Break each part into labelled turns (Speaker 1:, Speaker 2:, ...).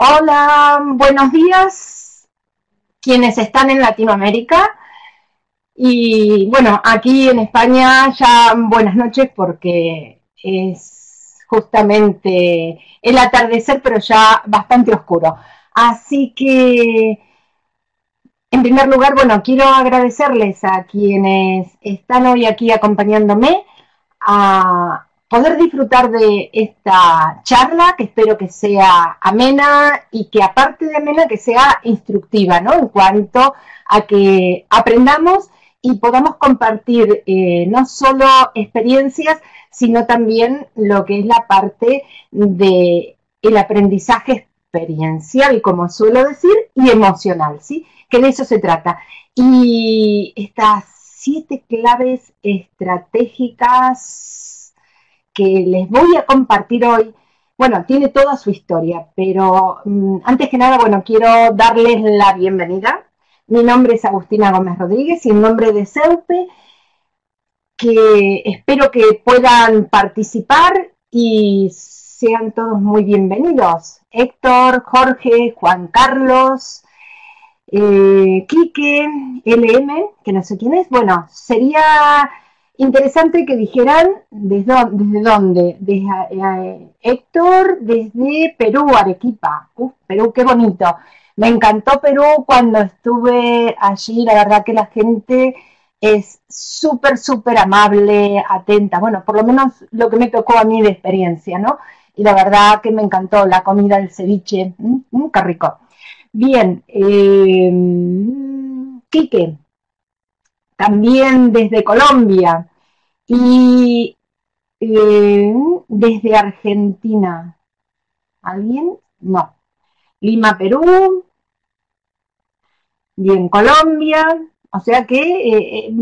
Speaker 1: Hola, buenos días quienes están en Latinoamérica y bueno, aquí en España ya buenas noches porque es justamente el atardecer pero ya bastante oscuro. Así que en primer lugar, bueno, quiero agradecerles a quienes están hoy aquí acompañándome a poder disfrutar de esta charla, que espero que sea amena y que aparte de amena, que sea instructiva, ¿no? En cuanto a que aprendamos y podamos compartir no solo experiencias, sino también lo que es la parte de el aprendizaje experiencial, y como suelo decir, y emocional, ¿sí? Que de eso se trata. Y estas 7 claves estratégicas que les voy a compartir hoy, bueno, tiene toda su historia, pero antes que nada, bueno, quiero darles la bienvenida. Mi nombre es Agustina Gómez Rodríguez y en nombre de CEUPE, que espero que puedan participar y sean todos muy bienvenidos. Héctor, Jorge, Juan Carlos, Quique, LM, que no sé quién es. Bueno, sería interesante que dijeran desde dónde. Desde Héctor, desde Perú, Arequipa. Perú, qué bonito. Me encantó Perú cuando estuve allí. La verdad que la gente es súper, súper amable, atenta. Bueno, por lo menos lo que me tocó a mí de experiencia, ¿no? Y la verdad que me encantó la comida, el ceviche. Qué rico. Bien, Quique, también desde Colombia y eh, desde Argentina. ¿Alguien? No. Lima, Perú, bien, Colombia. O sea que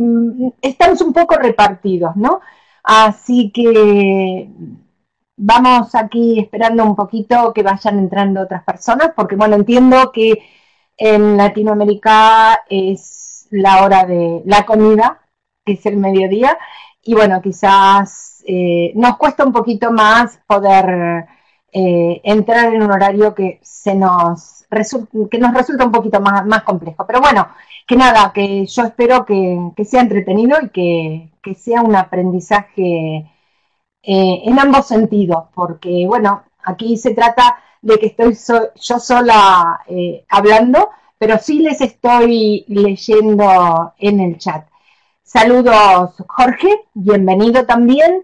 Speaker 1: estamos un poco repartidos, ¿no? Así que vamos aquí esperando un poquito que vayan entrando otras personas, porque bueno, entiendo que en Latinoamérica es la hora de la comida, que es el mediodía, y bueno, quizás nos cuesta un poquito más poder entrar en un horario que nos resulta un poquito más complejo. Pero bueno, que nada, que yo espero que sea entretenido y que sea un aprendizaje en ambos sentidos, porque bueno, aquí se trata de que estoy yo sola hablando, pero sí les estoy leyendo en el chat. Saludos, Jorge, bienvenido también.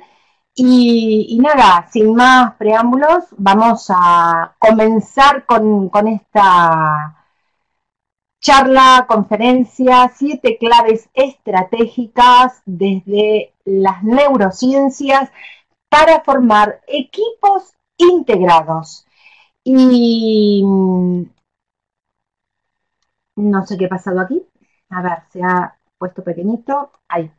Speaker 1: Y nada, sin más preámbulos, vamos a comenzar con esta charla, conferencia, 7 claves estratégicas desde las neurociencias para formar equipos integrados. Y no sé qué ha pasado aquí. A ver, se ha puesto pequeñito. Ahí.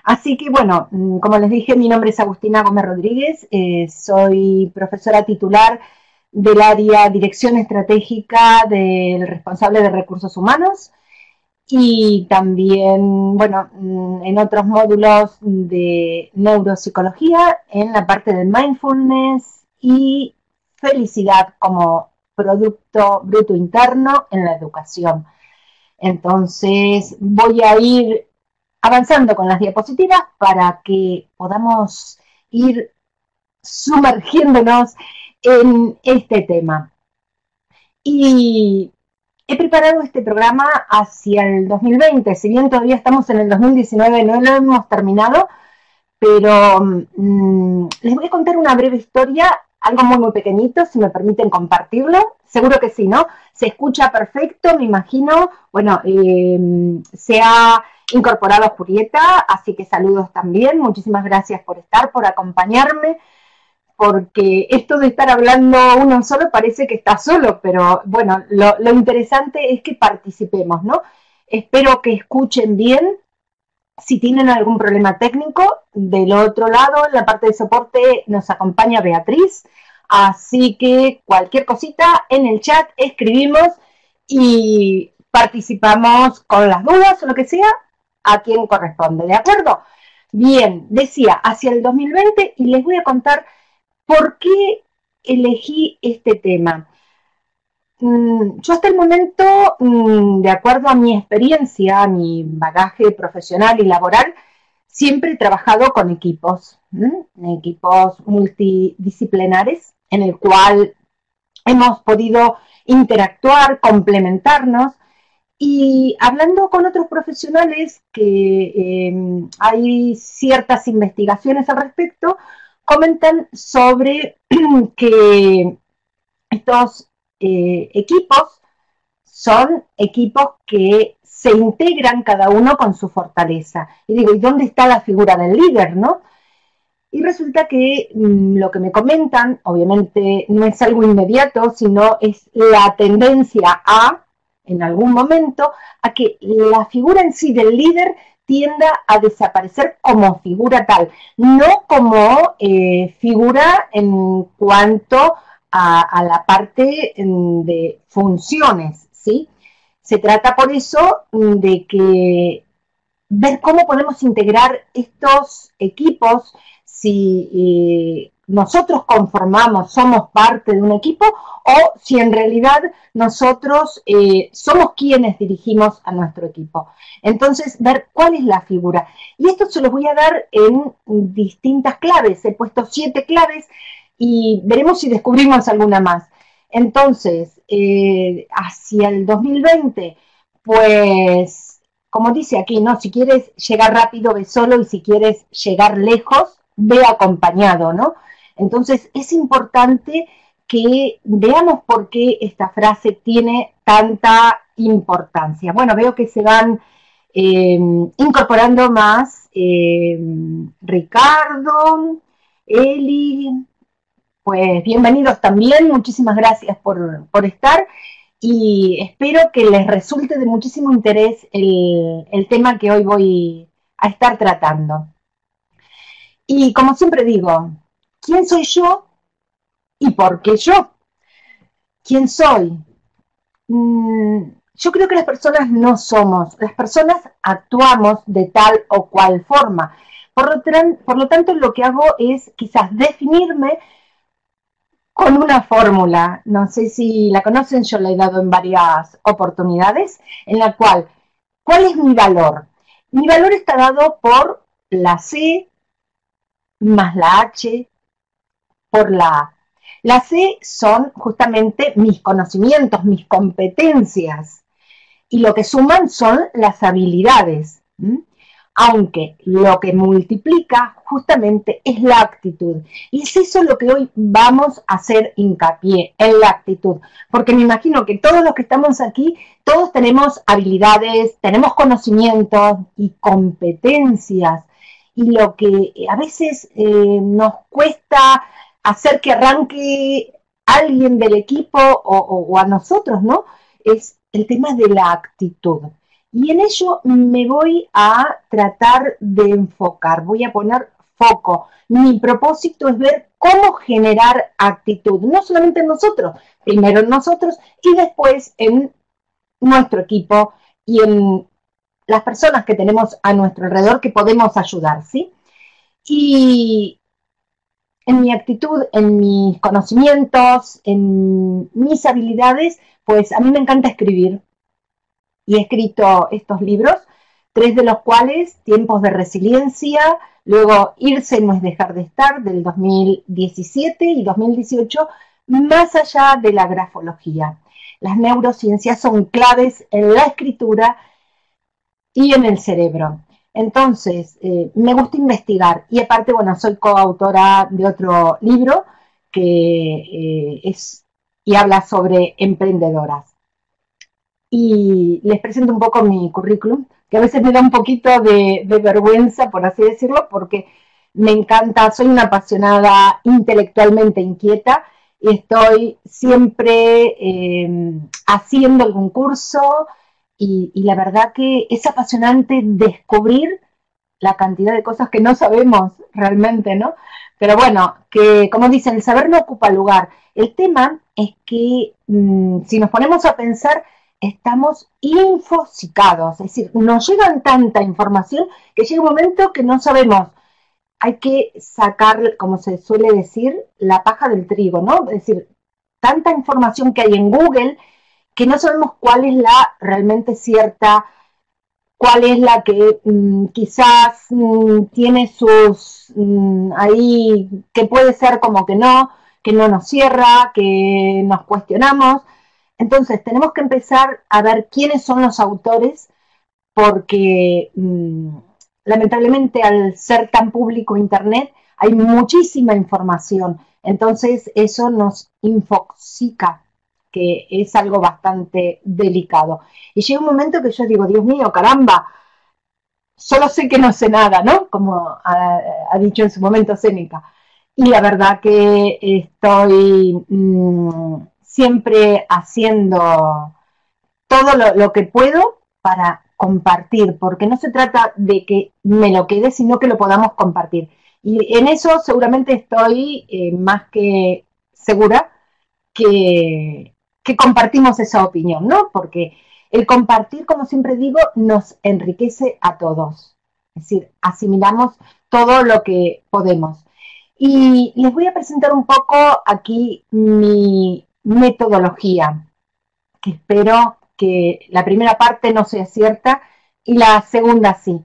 Speaker 1: Así que bueno, como les dije, mi nombre es Agustina Gómez Rodríguez, soy profesora titular del área Dirección Estratégica del responsable de recursos humanos y también, bueno, en otros módulos de neuropsicología, en la parte de mindfulness y felicidad como producto bruto interno en la educación. Entonces, voy a ir avanzando con las diapositivas para que podamos ir sumergiéndonos en este tema. Y he preparado este programa hacia el 2020, si bien todavía estamos en el 2019, no lo hemos terminado, pero les voy a contar una breve historia, algo muy pequeñito, si me permiten compartirlo. Seguro que sí, ¿no? Se escucha perfecto, me imagino. Bueno, se ha incorporado Julieta, así que saludos también. Muchísimas gracias por estar, por acompañarme, porque esto de estar hablando uno solo parece que está solo, pero bueno, lo interesante es que participemos, ¿no? Espero que escuchen bien. Si tienen algún problema técnico, del otro lado, en la parte de soporte, nos acompaña Beatriz. Así que cualquier cosita en el chat escribimos y participamos con las dudas o lo que sea a quien corresponde, ¿de acuerdo? Bien, decía, hacia el 2020 y les voy a contar por qué elegí este tema. yo hasta el momento, de acuerdo a mi experiencia, a mi bagaje profesional y laboral, siempre he trabajado con equipos, equipos multidisciplinares, en el cual hemos podido interactuar, complementarnos. Y hablando con otros profesionales que hay ciertas investigaciones al respecto, comentan sobre que estos equipos son equipos que se integran cada uno con su fortaleza. Y digo, ¿y dónde está la figura del líder, no? Y resulta que lo que me comentan, obviamente no es algo inmediato, sino es la tendencia en algún momento, a que la figura en sí del líder tienda a desaparecer como figura tal, no como figura en cuanto a la parte de funciones, ¿sí? Se trata por eso de que ver cómo podemos integrar estos equipos, si nosotros conformamos, somos parte de un equipo, o si en realidad nosotros somos quienes dirigimos a nuestro equipo. Entonces, ver cuál es la figura. Y esto se los voy a dar en distintas claves. He puesto 7 claves y veremos si descubrimos alguna más. Entonces, hacia el 2020, pues, como dice aquí, ¿no? Si quieres llegar rápido, ve solo, y si quieres llegar lejos, ve acompañado, ¿no? Entonces, es importante que veamos por qué esta frase tiene tanta importancia. Bueno, veo que se van incorporando más Ricardo, Eli, pues bienvenidos también, muchísimas gracias por estar, y espero que les resulte de muchísimo interés el tema que hoy voy a estar tratando. Y como siempre digo, ¿quién soy yo y por qué yo? ¿Quién soy? Yo creo que las personas no somos, las personas actuamos de tal o cual forma. Por lo tanto, lo que hago es quizás definirme con una fórmula, no sé si la conocen, yo la he dado en varias oportunidades, en la cual, ¿cuál es mi valor? Mi valor está dado por la C más la H por la A. La C son justamente mis conocimientos, mis competencias, y lo que suman son las habilidades. Aunque lo que multiplica justamente es la actitud. Y es eso lo que hoy vamos a hacer hincapié, en la actitud. Porque me imagino que todos los que estamos aquí, todos tenemos habilidades, tenemos conocimientos y competencias. Y lo que a veces nos cuesta hacer que arranque alguien del equipo o a nosotros, ¿no? Es el tema de la actitud. Y en ello me voy a tratar de enfocar, voy a poner foco. Mi propósito es ver cómo generar actitud, no solamente en nosotros, primero en nosotros y después en nuestro equipo y en las personas que tenemos a nuestro alrededor que podemos ayudar, ¿sí? Y en mi actitud, en mis conocimientos, en mis habilidades, pues a mí me encanta escribir. Y he escrito estos libros, 3 de los cuales, Tiempos de Resiliencia, luego Irse no es dejar de estar, del 2017 y 2018, Más allá de la grafología. Las neurociencias son claves en la escritura y en el cerebro. Entonces, me gusta investigar, y aparte, bueno, soy coautora de otro libro que es y habla sobre emprendedoras. Y les presento un poco mi currículum, que a veces me da un poquito de vergüenza, por así decirlo, porque me encanta, soy una apasionada intelectualmente inquieta y estoy siempre haciendo algún curso y la verdad que es apasionante descubrir la cantidad de cosas que no sabemos realmente, ¿no? Pero bueno, que como dicen, el saber no ocupa lugar. El tema es que si nos ponemos a pensar, estamos infosicados, es decir, nos llegan tanta información que llega un momento que no sabemos. Hay que sacar, como se suele decir, la paja del trigo, ¿no? Es decir, tanta información que hay en Google que no sabemos cuál es la realmente cierta, cuál es la que quizás tiene sus ahí, que puede ser como que no nos cierra, que nos cuestionamos. Entonces tenemos que empezar a ver quiénes son los autores, porque lamentablemente al ser tan público Internet hay muchísima información, entonces eso nos infoxica, que es algo bastante delicado. Y llega un momento que yo digo, Dios mío, caramba, solo sé que no sé nada, ¿no? Como ha dicho en su momento Séneca. Y la verdad que estoy siempre haciendo todo lo que puedo para compartir, porque no se trata de que me lo quede, sino que lo podamos compartir. Y en eso seguramente estoy más que segura que compartimos esa opinión, ¿no? Porque el compartir, como siempre digo, nos enriquece a todos. Es decir, asimilamos todo lo que podemos. Y les voy a presentar un poco aquí mi metodología, que espero que la primera parte no sea cierta y la segunda sí.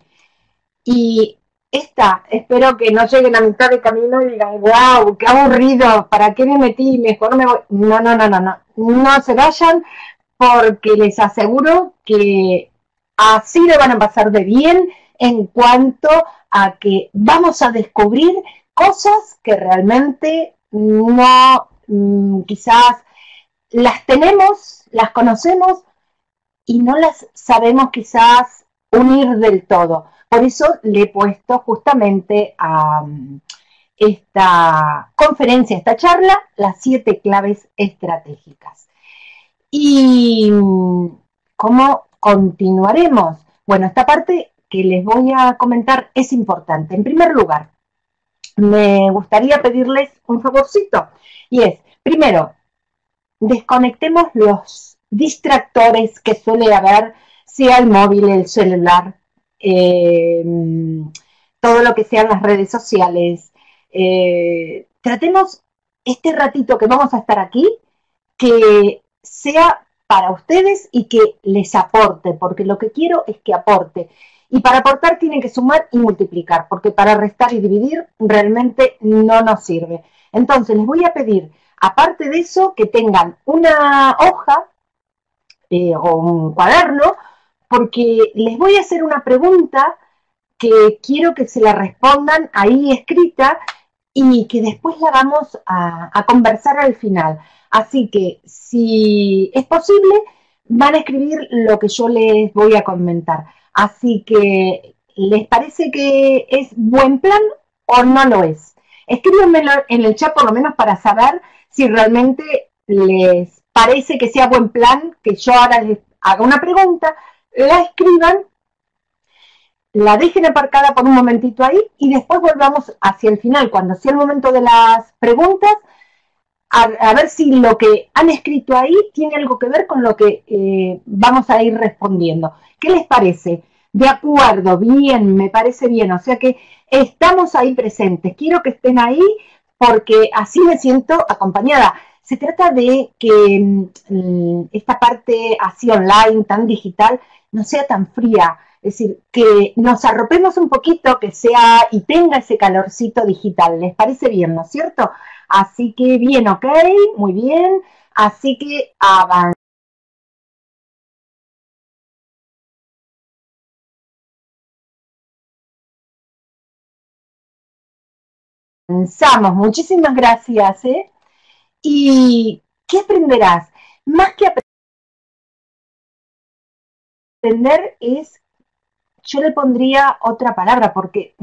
Speaker 1: Y esta, espero que no lleguen a mitad de camino y digan, wow, qué aburrido, ¿para qué me metí? Mejor me voy. No, no, no, no, no. No se vayan, porque les aseguro que así le van a pasar de bien en cuanto a que vamos a descubrir cosas que realmente no, quizás las tenemos, las conocemos y no las sabemos quizás unir del todo. Por eso le he puesto justamente a esta conferencia, esta charla, las 7 claves estratégicas. ¿Y cómo continuaremos? Bueno, esta parte que les voy a comentar es importante. En primer lugar, me gustaría pedirles un favorcito, y es, primero, desconectemos los distractores que suele haber, sea el móvil, el celular, eh, todo lo que sean las redes sociales. Tratemos este ratito que vamos a estar aquí, que sea para ustedes y que les aporte, porque lo que quiero es que aporte. Y para aportar tienen que sumar y multiplicar, porque para restar y dividir realmente no nos sirve. Entonces les voy a pedir, aparte de eso, que tengan una hoja o un cuaderno, porque les voy a hacer una pregunta que quiero que se la respondan ahí escrita y que después la vamos a conversar al final. Así que, si es posible, van a escribir lo que yo les voy a comentar. Así que, ¿les parece que es buen plan o no lo es? Escríbanmelo en el chat por lo menos para saber si realmente les parece que sea buen plan, que yo ahora les haga una pregunta, la escriban, la dejen aparcada por un momentito ahí y después volvamos hacia el final, cuando sea el momento de las preguntas, a ver si lo que han escrito ahí tiene algo que ver con lo que vamos a ir respondiendo. ¿Qué les parece? De acuerdo, bien, me parece bien. O sea que estamos ahí presentes. Quiero que estén ahí porque así me siento acompañada. Se trata de que esta parte así online, tan digital, no sea tan fría. Es decir, que nos arropemos un poquito, que sea y tenga ese calorcito digital. ¿Les parece bien, no es cierto? Así que bien, ok, muy bien. Así que avanzamos. Muchísimas gracias, ¿eh? ¿Y qué aprenderás? Más que aprender es, yo le pondría otra palabra, porque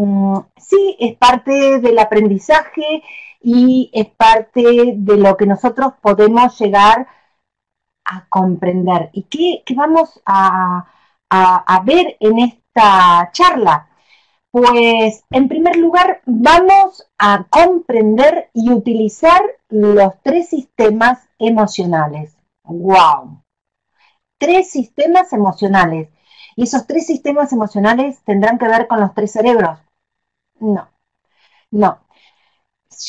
Speaker 1: sí, es parte del aprendizaje y es parte de lo que nosotros podemos llegar a comprender. ¿Y qué vamos a ver en esta charla? Pues en primer lugar vamos a comprender y utilizar los 3 sistemas emocionales. ¡Wow! 3 sistemas emocionales. ¿Y esos 3 sistemas emocionales tendrán que ver con los 3 cerebros? No, no.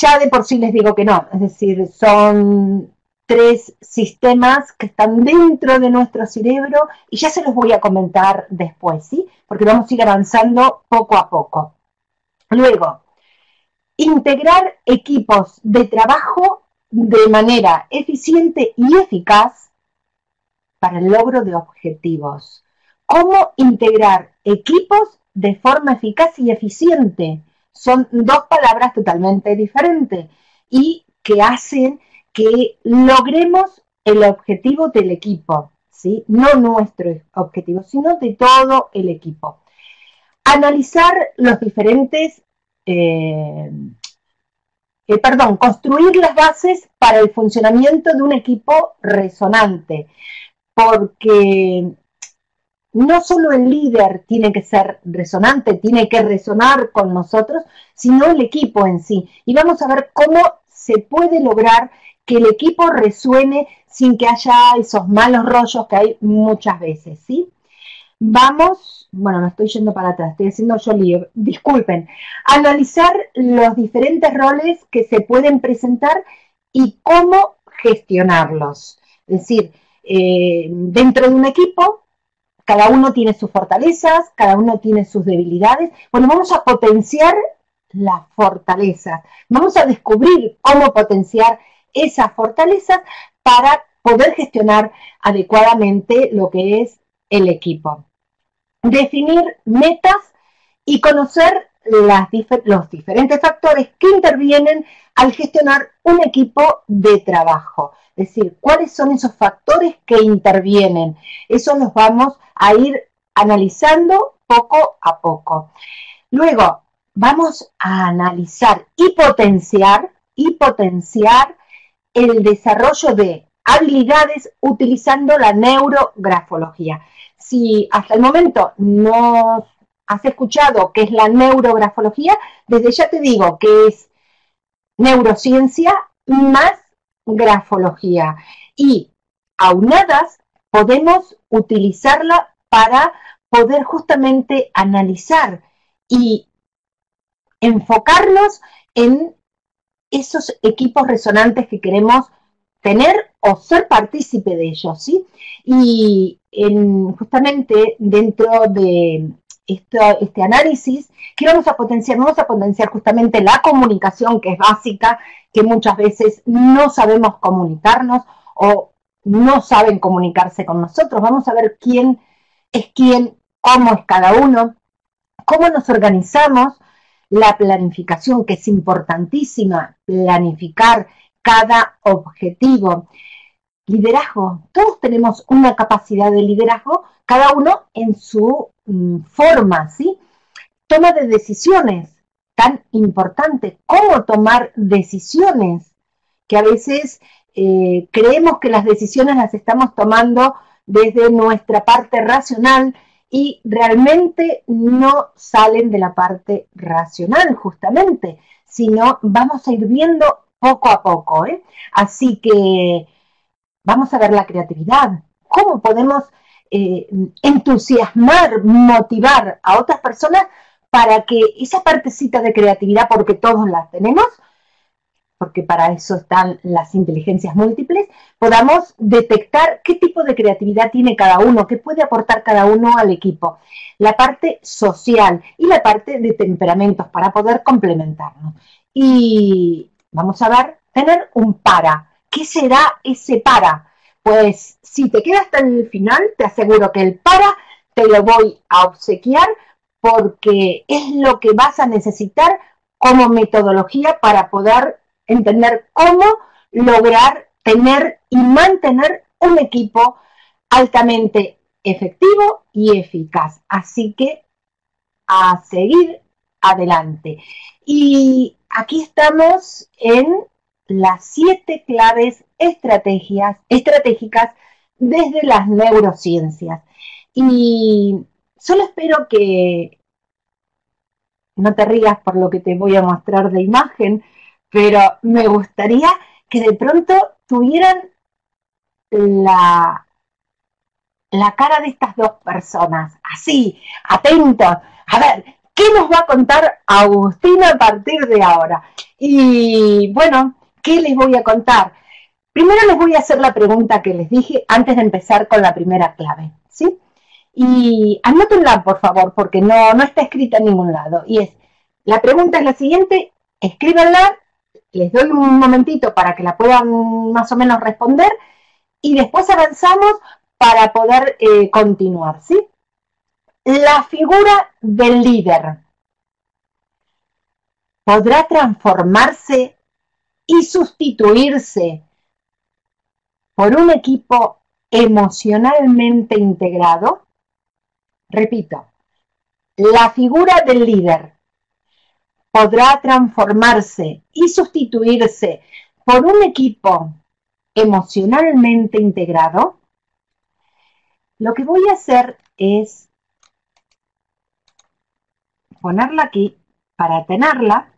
Speaker 1: Ya de por sí les digo que no. Es decir, son 3 sistemas que están dentro de nuestro cerebro y ya se los voy a comentar después, ¿sí? Porque vamos a ir avanzando poco a poco. Luego, integrar equipos de trabajo de manera eficiente y eficaz para el logro de objetivos. ¿Cómo integrar equipos de forma eficaz y eficiente? Son dos palabras totalmente diferentes y que hacen que logremos el objetivo del equipo, ¿sí? No nuestro objetivo, sino de todo el equipo. Analizar los diferentes, construir las bases para el funcionamiento de un equipo resonante, porque no solo el líder tiene que ser resonante, tiene que resonar con nosotros, sino el equipo en sí. Y vamos a ver cómo se puede lograr que el equipo resuene sin que haya esos malos rollos que hay muchas veces, ¿sí? Vamos, bueno, me estoy yendo para atrás, estoy haciendo yo lío, disculpen. Analizar los diferentes roles que se pueden presentar y cómo gestionarlos. Es decir, dentro de un equipo, cada uno tiene sus fortalezas, cada uno tiene sus debilidades. Bueno, vamos a potenciar las fortalezas. Vamos a descubrir cómo potenciar esas fortalezas para poder gestionar adecuadamente lo que es el equipo. Definir metas y conocer los diferentes factores que intervienen al gestionar un equipo de trabajo. Es decir, cuáles son esos factores que intervienen. Eso los vamos a ir analizando poco a poco. Luego, vamos a analizar y potenciar el desarrollo de habilidades utilizando la neurografología. Si hasta el momento no has escuchado qué es la neurografología, desde ya te digo que es neurociencia más grafología. Y aunadas podemos utilizarla para poder justamente analizar y enfocarnos en esos equipos resonantes que queremos tener o ser partícipe de ellos, ¿sí? Y justamente dentro de este análisis, ¿qué vamos a potenciar? Vamos a potenciar justamente la comunicación, que es básica, que muchas veces no sabemos comunicarnos o no saben comunicarse con nosotros. Vamos a ver quién es quién, cómo es cada uno, cómo nos organizamos, la planificación, que es importantísima, planificar cada objetivo. Liderazgo, todos tenemos una capacidad de liderazgo, cada uno en su forma, ¿sí? Toma de decisiones, tan importante, cómo tomar decisiones, que a veces creemos que las decisiones las estamos tomando desde nuestra parte racional y realmente no salen de la parte racional justamente, sino vamos a ir viendo poco a poco, ¿eh? Así que vamos a ver la creatividad, cómo podemos entusiasmar, motivar a otras personas para que esa partecita de creatividad, porque todos la tenemos, porque para eso están las inteligencias múltiples, podamos detectar qué tipo de creatividad tiene cada uno, qué puede aportar cada uno al equipo. La parte social y la parte de temperamentos para poder complementarnos. Y vamos a ver, tener un para. ¿Qué será ese para? Pues si te quedas hasta el final, te aseguro que el para te lo voy a obsequiar porque es lo que vas a necesitar como metodología para poder entender cómo lograr tener y mantener un equipo altamente efectivo y eficaz. Así que a seguir adelante. Y aquí estamos en las 7 claves estratégicas desde las neurociencias. Y solo espero que no te rías por lo que te voy a mostrar de imagen, pero me gustaría que de pronto tuvieran la cara de estas dos personas, así, atentos, a ver, ¿qué nos va a contar Agustina a partir de ahora? Y bueno, ¿qué les voy a contar? Primero les voy a hacer la pregunta que les dije antes de empezar con la primera clave, ¿sí? Y anótenla, por favor, porque no está escrita en ningún lado. Y la pregunta es la siguiente, escríbanla, les doy un momentito para que la puedan más o menos responder y después avanzamos para poder continuar, ¿sí? La figura del líder podrá transformarse y sustituirse por un equipo emocionalmente integrado. Repito, la figura del líder podrá transformarse y sustituirse por un equipo emocionalmente integrado. Lo que voy a hacer es ponerla aquí para tenerla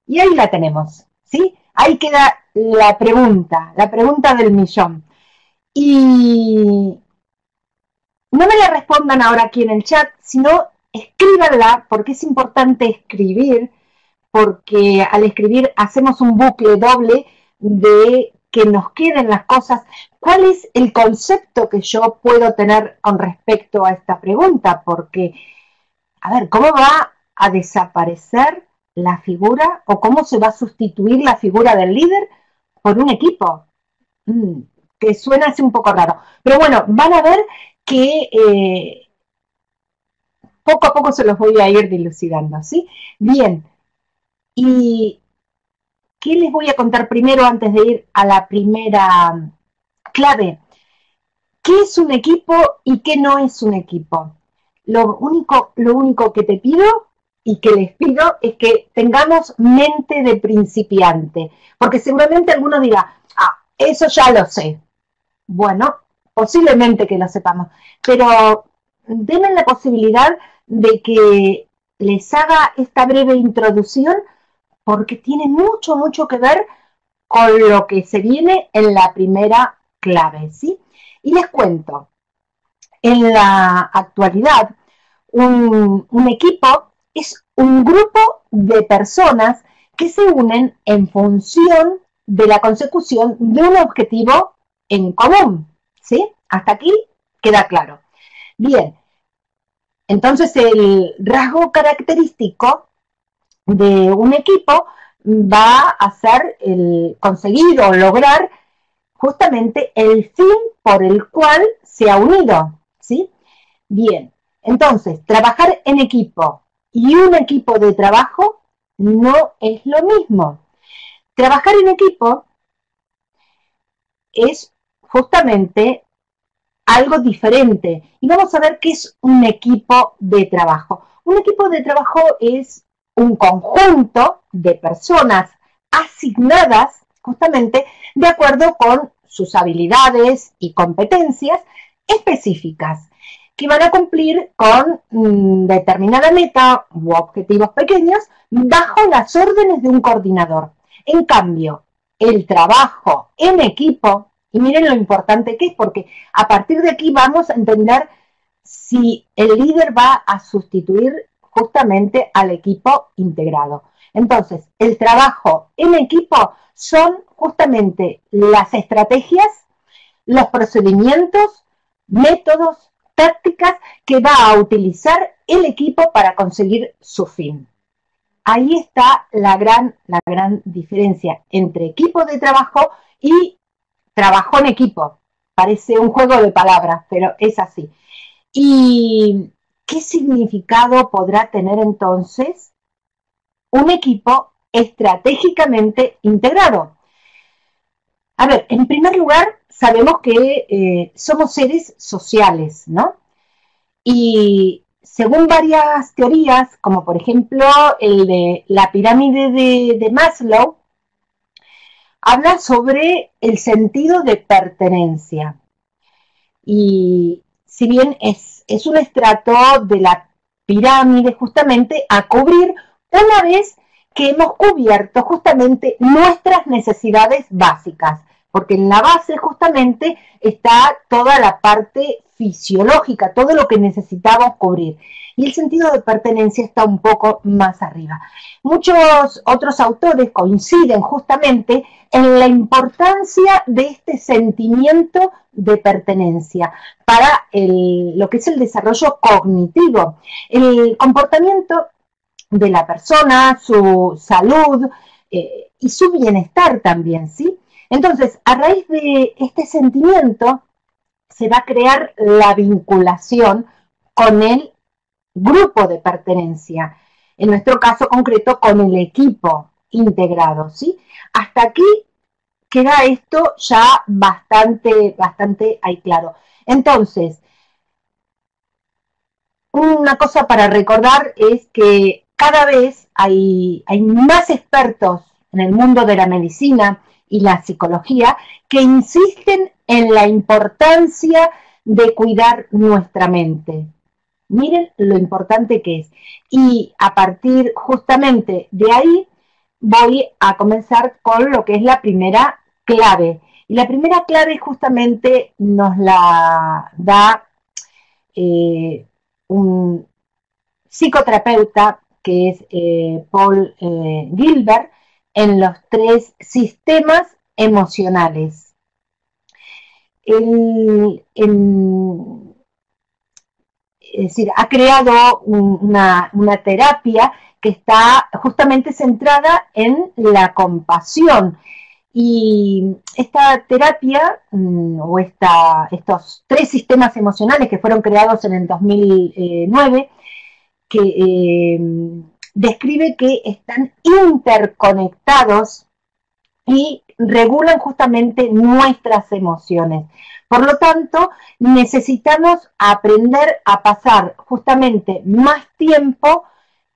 Speaker 1: y ahí la tenemos, ¿sí? Ahí queda la pregunta del millón. Y no me la respondan ahora aquí en el chat, sino escríbanla, porque es importante escribir, porque al escribir hacemos un bucle doble de que nos queden las cosas. ¿Cuál es el concepto que yo puedo tener con respecto a esta pregunta? Porque, a ver, ¿cómo va a desaparecer la figura o cómo se va a sustituir la figura del líder por un equipo? Que suena así un poco raro. Pero bueno, van a ver que poco a poco se los voy a ir dilucidando, ¿sí? Bien, ¿y qué les voy a contar primero antes de ir a la primera clave? ¿Qué es un equipo y qué no es un equipo? Lo único que te pido y que les pido es que tengamos mente de principiante, porque seguramente alguno dirá, eso ya lo sé. Bueno, posiblemente que lo sepamos, pero denme la posibilidad de que les haga esta breve introducción porque tiene mucho que ver con lo que se viene en la primera clave, ¿sí? Y les cuento, en la actualidad, un equipo es un grupo de personas que se unen en función de la consecución de un objetivo en común, ¿sí? Hasta aquí queda claro. Bien, entonces el rasgo característico de un equipo va a ser el conseguir o lograr justamente el fin por el cual se ha unido, ¿sí? Bien, entonces, trabajar en equipo y un equipo de trabajo no es lo mismo. Trabajar en equipo es justamente algo diferente. Y vamos a ver qué es un equipo de trabajo. Un equipo de trabajo es un conjunto de personas asignadas justamente de acuerdo con sus habilidades y competencias específicas que van a cumplir con determinada meta u objetivos pequeños bajo las órdenes de un coordinador. En cambio, el trabajo en equipo, y miren lo importante que es, porque a partir de aquí vamos a entender si el líder va a sustituir justamente al equipo integrado. Entonces, el trabajo en equipo son justamente las estrategias, los procedimientos, métodos, tácticas que va a utilizar el equipo para conseguir su fin. Ahí está la gran diferencia entre equipo de trabajo y trabajo en equipo. Parece un juego de palabras, pero es así. ¿Y qué significado podrá tener entonces un equipo estratégicamente integrado? A ver, en primer lugar, sabemos que somos seres sociales, ¿no? Y según varias teorías, como por ejemplo el de la pirámide de Maslow, habla sobre el sentido de pertenencia. Y si bien es un estrato de la pirámide justamente a cubrir una vez que hemos cubierto justamente nuestras necesidades básicas, porque en la base justamente está toda la parte fisiológica, todo lo que necesitamos cubrir. Y el sentido de pertenencia está un poco más arriba. Muchos otros autores coinciden justamente en la importancia de este sentimiento de pertenencia para lo que es el desarrollo cognitivo. El comportamiento de la persona, su salud y su bienestar también, ¿sí? Entonces, a raíz de este sentimiento se va a crear la vinculación con el grupo de pertenencia, en nuestro caso concreto con el equipo integrado, ¿sí? Hasta aquí queda esto ya bastante ahí claro. Entonces, una cosa para recordar es que cada vez hay más expertos en el mundo de la medicina y la psicología que insisten en la importancia de cuidar nuestra mente. Miren lo importante que es. Y a partir justamente de ahí voy a comenzar con lo que es la primera clave. Y la primera clave justamente nos la da un psicoterapeuta que es Paul Gilbert en los 3 sistemas emocionales. Es decir, ha creado una terapia que está justamente centrada en la compasión. Y esta terapia o estos 3 sistemas emocionales que fueron creados en el 2009, que describe que están interconectados y regulan justamente nuestras emociones. Por lo tanto, necesitamos aprender a pasar justamente más tiempo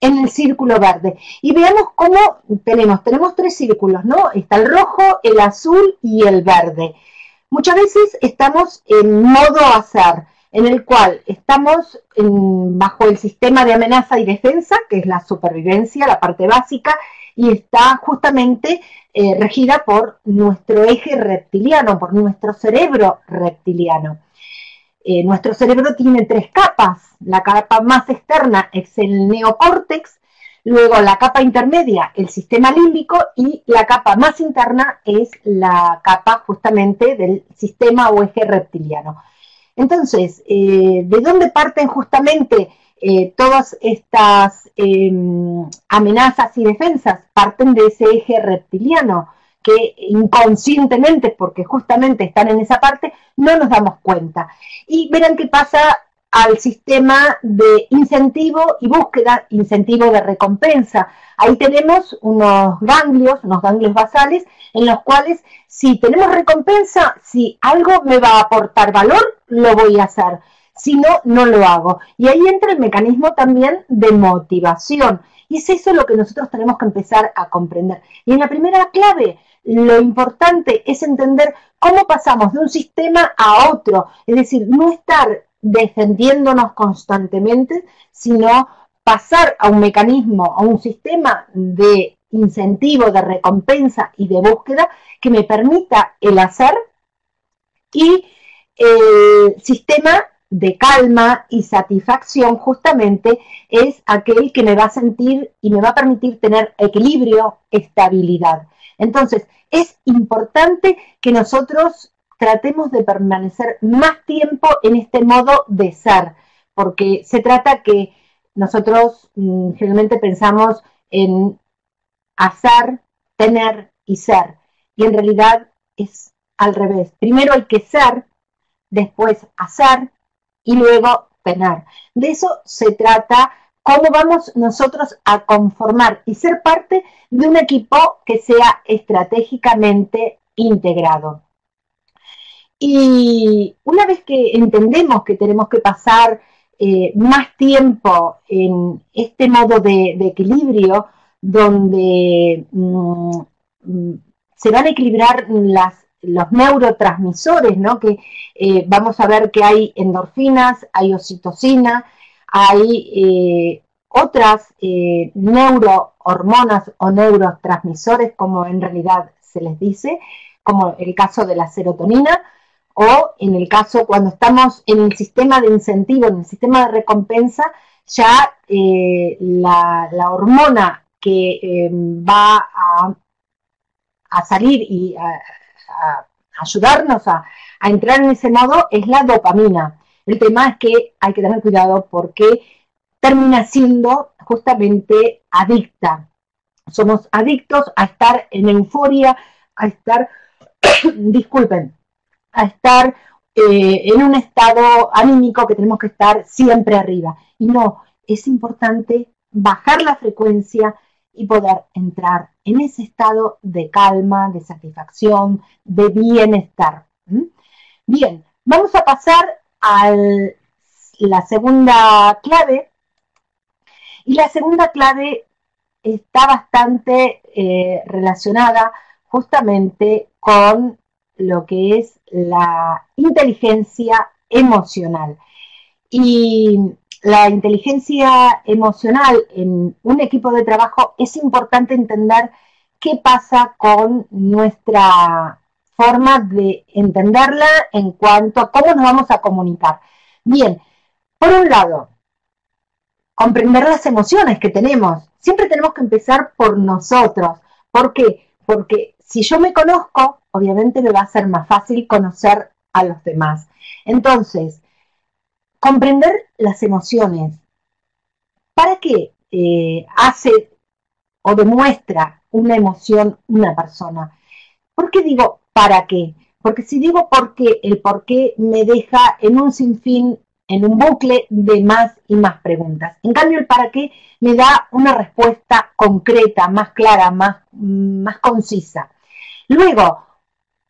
Speaker 1: en el círculo verde. Y veamos cómo tenemos 3 círculos, ¿no? Está el rojo, el azul y el verde. Muchas veces estamos en modo hacer, en el cual estamos bajo el sistema de amenaza y defensa, que es la supervivencia, la parte básica, y está justamente regida por nuestro eje reptiliano, por nuestro cerebro reptiliano. Nuestro cerebro tiene 3 capas. La capa más externa es el neocórtex, luego la capa intermedia, el sistema límbico, y la capa más interna es la capa justamente del sistema o eje reptiliano. Entonces, ¿de dónde parten justamente todas estas amenazas y defensas? Parten de ese eje reptiliano, que inconscientemente, porque justamente están en esa parte, no nos damos cuenta. Y verán qué pasa al sistema de incentivo y búsqueda, incentivo de recompensa. Ahí tenemos unos ganglios basales, en los cuales si tenemos recompensa, si algo me va a aportar valor, lo voy a hacer. Si no, no lo hago. Y ahí entra el mecanismo también de motivación. Y es eso lo que nosotros tenemos que empezar a comprender. Y en la primera clave, lo importante es entender cómo pasamos de un sistema a otro. Es decir, no estar defendiéndonos constantemente, sino pasar a un mecanismo, a un sistema de incentivo, de recompensa y de búsqueda que me permita el hacer, y el sistema de calma y satisfacción justamente es aquel que me va a sentir y me va a permitir tener equilibrio, estabilidad. Entonces, es importante que nosotros tratemos de permanecer más tiempo en este modo de ser, porque se trata que nosotros generalmente pensamos en hacer, tener y ser, y en realidad es al revés. Primero hay que ser, después hacer y luego tener. De eso se trata. ¿Cómo vamos nosotros a conformar y ser parte de un equipo que sea estratégicamente integrado? Y una vez que entendemos que tenemos que pasar más tiempo en este modo de equilibrio, donde se van a equilibrar los neurotransmisores, ¿no? Que vamos a ver que hay endorfinas, hay oxitocina, hay otras neurohormonas o neurotransmisores, como en realidad se les dice, como el caso de la serotonina, o en el caso cuando estamos en el sistema de incentivo, en el sistema de recompensa, ya la hormona que va a salir y a ayudarnos a entrar en ese modo es la dopamina. El tema es que hay que tener cuidado porque termina siendo justamente adicta. Somos adictos a estar en euforia, a estar, disculpen, a estar en un estado anímico que tenemos que estar siempre arriba. Y no, es importante bajar la frecuencia y poder entrar en ese estado de calma, de satisfacción, de bienestar. Bien, vamos a pasar a la segunda clave. Y la segunda clave está bastante relacionada justamente con lo que es la inteligencia emocional. Y la inteligencia emocional en un equipo de trabajo es importante entender qué pasa con nuestra forma de entenderla en cuanto a cómo nos vamos a comunicar. Bien, por un lado, comprender las emociones que tenemos. Siempre tenemos que empezar por nosotros. ¿Por qué? Porque si yo me conozco, obviamente me va a ser más fácil conocer a los demás. Entonces, comprender las emociones. ¿Para qué hace o demuestra una emoción una persona? ¿Por qué digo para qué? Porque si digo por qué, el por qué me deja en un sinfín, en un bucle de más y más preguntas. En cambio, el para qué me da una respuesta concreta, más clara, más concisa. Luego,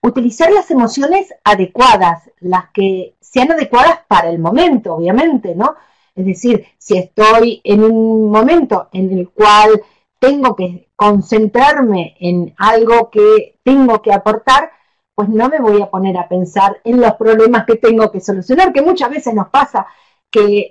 Speaker 1: utilizar las emociones adecuadas, las que sean adecuadas para el momento, obviamente, ¿no? Es decir, si estoy en un momento en el cual tengo que concentrarme en algo que tengo que aportar, pues no me voy a poner a pensar en los problemas que tengo que solucionar, que muchas veces nos pasa que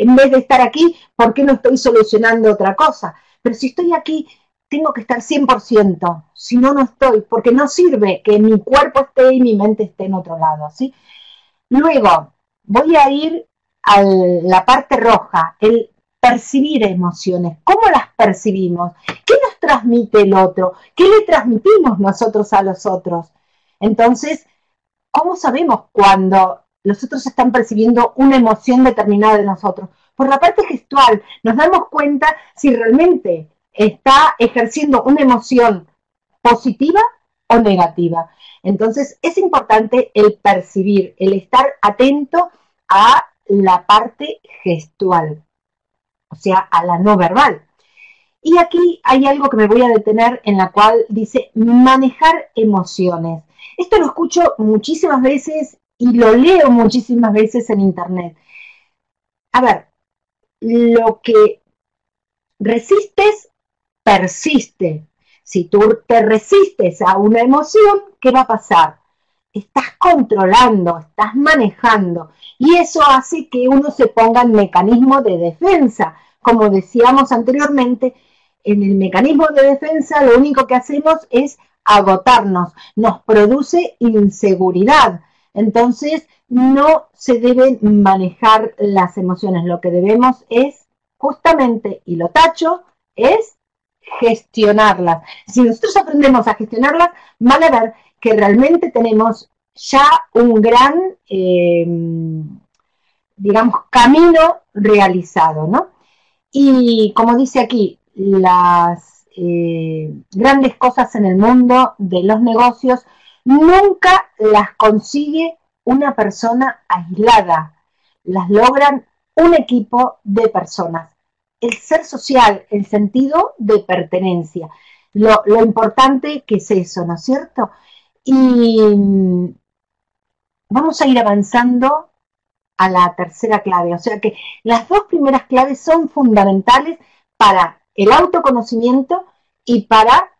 Speaker 1: en vez de estar aquí, ¿por qué no estoy solucionando otra cosa? Pero si estoy aquí, tengo que estar 100%, si no, no estoy, porque no sirve que mi cuerpo esté y mi mente esté en otro lado, ¿sí? Luego, voy a ir a la parte roja, el percibir emociones. ¿Cómo las percibimos? ¿Qué nos transmite el otro? ¿Qué le transmitimos nosotros a los otros? Entonces, ¿cómo sabemos cuando los otros están percibiendo una emoción determinada de nosotros? Por la parte gestual, nos damos cuenta si realmente está ejerciendo una emoción positiva o negativa. Entonces, es importante el percibir, el estar atento a la parte gestual, o sea, a la no verbal. Y aquí hay algo que me voy a detener en la cual dice manejar emociones. Esto lo escucho muchísimas veces y lo leo muchísimas veces en internet. A ver, lo que resistes, persiste. Si tú te resistes a una emoción, ¿qué va a pasar? Estás controlando, estás manejando. Y eso hace que uno se ponga en mecanismo de defensa. Como decíamos anteriormente, en el mecanismo de defensa lo único que hacemos es agotarnos, nos produce inseguridad. Entonces, no se deben manejar las emociones. Lo que debemos es, justamente, y lo tacho, es gestionarlas. Si nosotros aprendemos a gestionarlas, van a ver que realmente tenemos ya un gran, digamos, camino realizado, ¿no? Y como dice aquí, las grandes cosas en el mundo de los negocios nunca las consigue una persona aislada, las logran un equipo de personas. El ser social, el sentido de pertenencia, lo importante que es eso, ¿no es cierto? Y vamos a ir avanzando a la tercera clave, o sea que las dos primeras claves son fundamentales para el autoconocimiento y para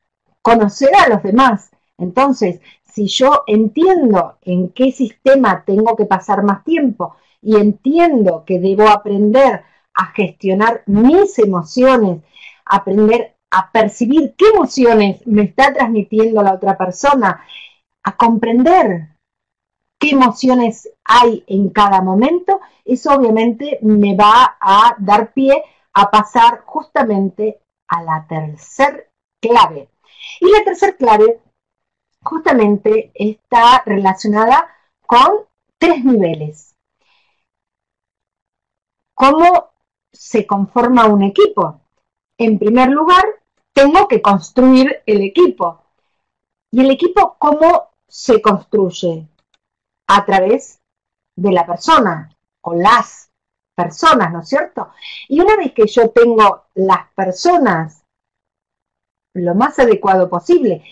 Speaker 1: conocer a los demás. Entonces, si yo entiendo en qué sistema tengo que pasar más tiempo y entiendo que debo aprender a gestionar mis emociones, aprender a percibir qué emociones me está transmitiendo la otra persona a comprender qué emociones hay en cada momento, eso obviamente me va a dar pie a pasar justamente a la tercer clave. Y la tercer clave justamente está relacionada con 3 niveles. ¿Cómo se conforma un equipo? En primer lugar, tengo que construir el equipo. ¿Y el equipo cómo se construye? A través de la persona o las personas, ¿no es cierto? Y una vez que yo tengo las personas lo más adecuado posible,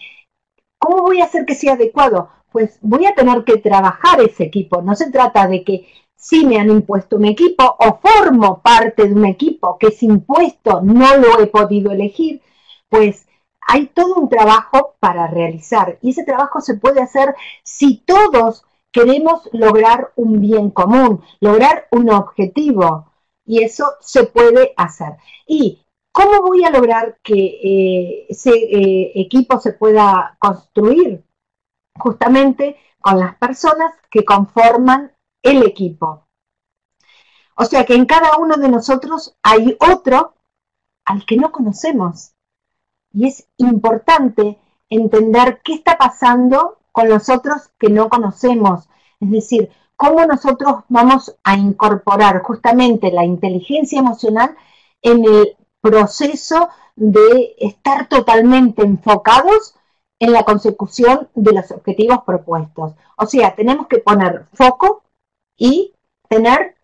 Speaker 1: ¿cómo voy a hacer que sea adecuado? Pues voy a tener que trabajar ese equipo. No se trata de que sí me han impuesto un equipo o formo parte de un equipo que es impuesto, no lo he podido elegir, pues hay todo un trabajo para realizar y ese trabajo se puede hacer si todos queremos lograr un bien común, lograr un objetivo y eso se puede hacer. ¿Y cómo voy a lograr que ese equipo se pueda construir? Justamente con las personas que conforman el equipo. O sea que en cada uno de nosotros hay otro al que no conocemos. Y es importante entender qué está pasando con los otros que no conocemos. Es decir, cómo nosotros vamos a incorporar justamente la inteligencia emocional en el proceso de estar totalmente enfocados en la consecución de los objetivos propuestos. O sea, tenemos que poner foco y tener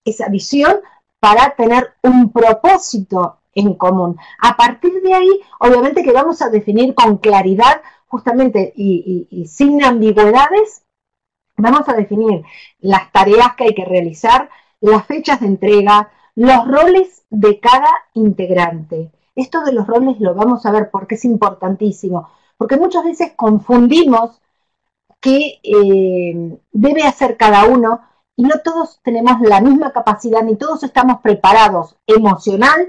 Speaker 1: esa visión para tener un propósito en común. A partir de ahí, obviamente que vamos a definir con claridad, justamente y sin ambigüedades, vamos a definir las tareas que hay que realizar, las fechas de entrega, los roles de cada integrante. Esto de los roles lo vamos a ver porque es importantísimo, porque muchas veces confundimos qué debe hacer cada uno y no todos tenemos la misma capacidad, ni todos estamos preparados emocional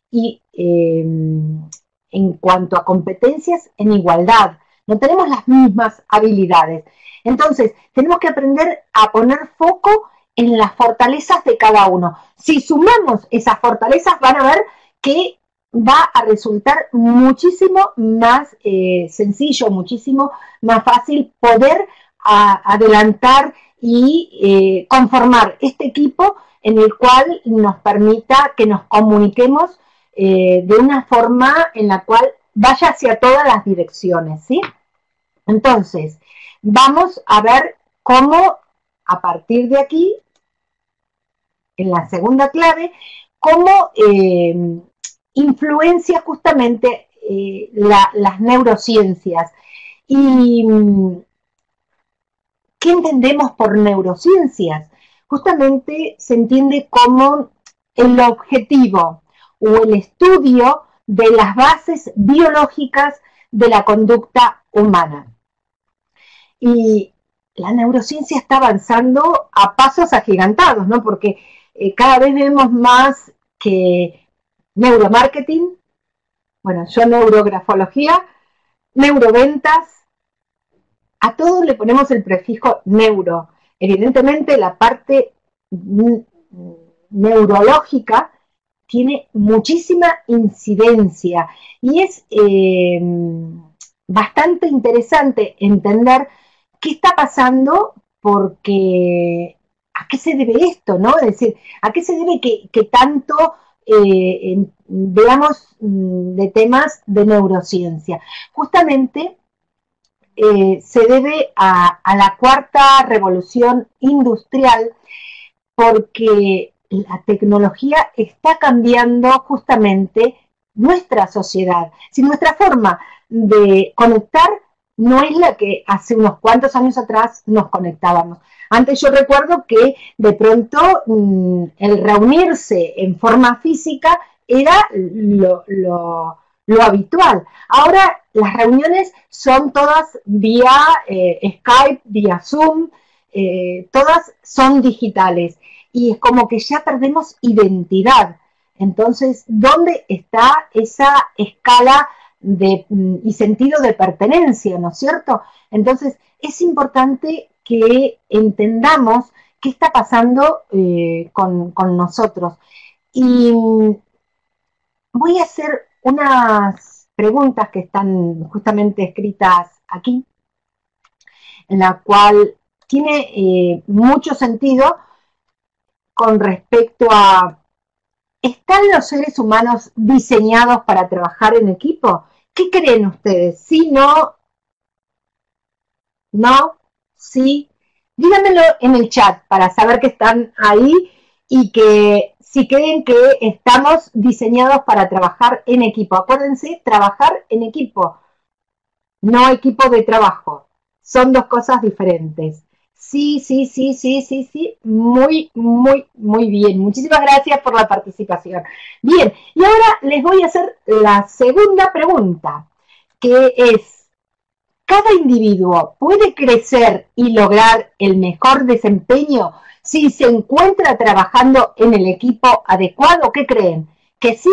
Speaker 1: y en cuanto a competencias en igualdad. No tenemos las mismas habilidades. Entonces, tenemos que aprender a poner foco en las fortalezas de cada uno. Si sumamos esas fortalezas, van a ver que va a resultar muchísimo más sencillo, muchísimo más fácil poder adelantar y conformar este equipo en el cual nos permita que nos comuniquemos de una forma en la cual vaya hacia todas las direcciones, ¿sí? Entonces, vamos a ver cómo a partir de aquí, en la segunda clave, cómo influencia justamente las neurociencias. ¿Y qué entendemos por neurociencias? Justamente se entiende como el objetivo o el estudio de las bases biológicas de la conducta humana. Y la neurociencia está avanzando a pasos agigantados, ¿no? Porque cada vez vemos más que neuromarketing, bueno, yo neurografología, neuroventas, a todo le ponemos el prefijo neuro. Evidentemente la parte neurológica tiene muchísima incidencia y es bastante interesante entender qué está pasando porque ¿a qué se debe esto? ¿No? Es decir, ¿a qué se debe que tanto veamos de temas de neurociencia? Justamente se debe a la cuarta revolución industrial porque la tecnología está cambiando justamente nuestra sociedad. Si nuestra forma de conectar no es la que hace unos cuantos años atrás nos conectábamos. Antes yo recuerdo que de pronto el reunirse en forma física era lo habitual. Ahora las reuniones son todas vía Skype, vía Zoom, todas son digitales y es como que ya perdemos identidad. Entonces, ¿dónde está esa escala y sentido de pertenencia, ¿no es cierto? Entonces, es importante que entendamos qué está pasando con nosotros. Y voy a hacer unas preguntas que están justamente escritas aquí, en la cual tiene mucho sentido con respecto a, ¿están los seres humanos diseñados para trabajar en equipo? ¿Qué creen ustedes? ¿Sí, no? ¿No? ¿Sí? Díganmelo en el chat para saber que están ahí y que si creen que estamos diseñados para trabajar en equipo. Acuérdense, trabajar en equipo, no equipo de trabajo. Son dos cosas diferentes. Sí, sí, sí, sí, sí, sí. Muy, muy, muy bien. Muchísimas gracias por la participación. Bien, y ahora les voy a hacer la segunda pregunta, que es, ¿cada individuo puede crecer y lograr el mejor desempeño si se encuentra trabajando en el equipo adecuado? ¿Qué creen? ¿Que sí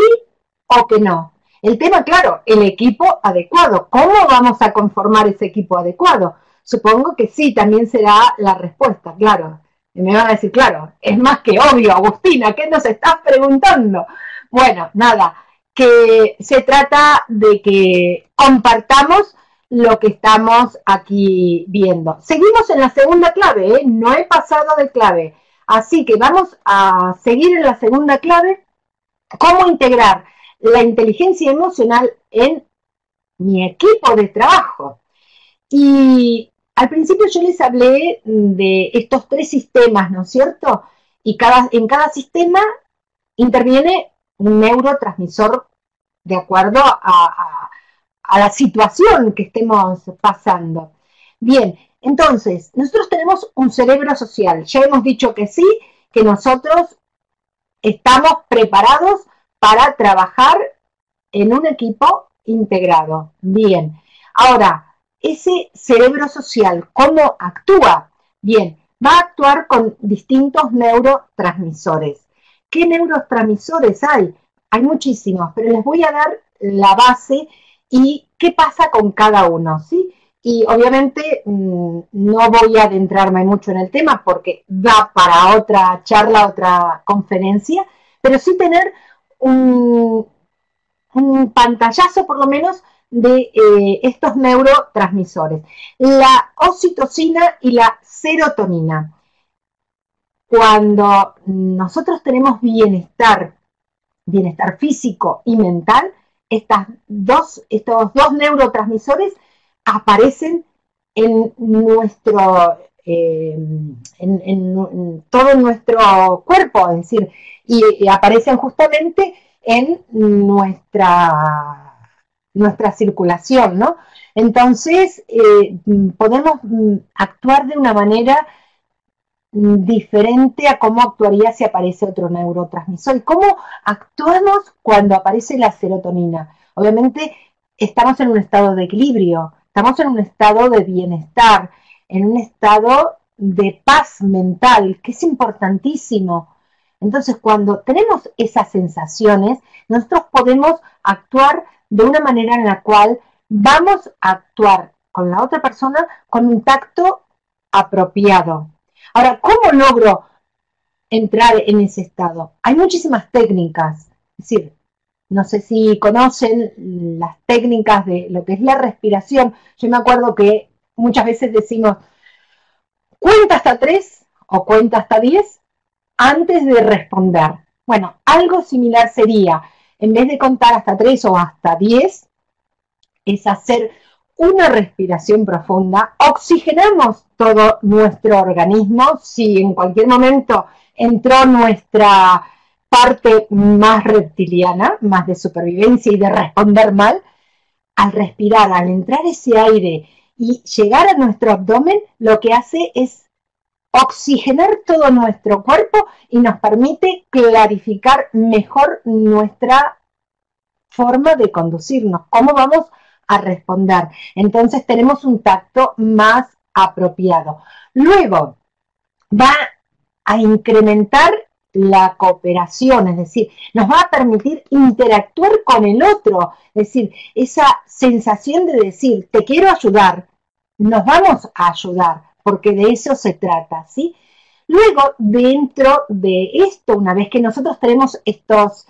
Speaker 1: o que no? El tema, claro, el equipo adecuado. ¿Cómo vamos a conformar ese equipo adecuado? Supongo que sí, también será la respuesta, claro. Y me van a decir, claro, es más que obvio, Agustina, ¿qué nos estás preguntando? Bueno, nada, que se trata de que compartamos lo que estamos aquí viendo. Seguimos en la segunda clave, ¿eh? No he pasado de clave. Así que vamos a seguir en la segunda clave, cómo integrar la inteligencia emocional en mi equipo de trabajo. Y al principio yo les hablé de estos tres sistemas, ¿no es cierto? Y en cada sistema interviene un neurotransmisor de acuerdo a la situación que estemos pasando. Bien, entonces, nosotros tenemos un cerebro social. Ya hemos dicho que sí, que nosotros estamos preparados para trabajar en un equipo integrado. Bien, ahora, ese cerebro social, ¿cómo actúa? Bien, va a actuar con distintos neurotransmisores. ¿Qué neurotransmisores hay? Hay muchísimos, pero les voy a dar la base y qué pasa con cada uno, ¿sí? Y obviamente no voy a adentrarme mucho en el tema porque da para otra charla, otra conferencia, pero sí tener un pantallazo por lo menos de estos neurotransmisores. La oxitocina y la serotonina. Cuando nosotros tenemos bienestar físico y mental, estos dos neurotransmisores aparecen en todo nuestro cuerpo, es decir, y aparecen justamente en nuestra circulación, ¿no? Entonces, podemos actuar de una manera diferente a cómo actuaría si aparece otro neurotransmisor. ¿Y cómo actuamos cuando aparece la serotonina? Obviamente estamos en un estado de equilibrio, estamos en un estado de bienestar, en un estado de paz mental, que es importantísimo. Entonces, cuando tenemos esas sensaciones, nosotros podemos actuar de una manera en la cual vamos a actuar con la otra persona con un tacto apropiado. Ahora, ¿cómo logro entrar en ese estado? Hay muchísimas técnicas, es decir, no sé si conocen las técnicas de lo que es la respiración. Yo me acuerdo que muchas veces decimos, cuenta hasta 3 o cuenta hasta 10 antes de responder. Bueno, algo similar sería, en vez de contar hasta 3 o hasta 10, es hacer una respiración profunda, oxigenamos todo nuestro organismo. Si en cualquier momento entró nuestra parte más reptiliana, más de supervivencia y de responder mal, al respirar, al entrar ese aire y llegar a nuestro abdomen, lo que hace es oxigenar todo nuestro cuerpo y nos permite clarificar mejor nuestra forma de conducirnos, cómo vamos a responder. Entonces tenemos un tacto más apropiado. Luego va a incrementar la cooperación, es decir, nos va a permitir interactuar con el otro, es decir, esa sensación de decir, te quiero ayudar, nos vamos a ayudar, porque de eso se trata, ¿sí? Luego, dentro de esto, una vez que nosotros tenemos estos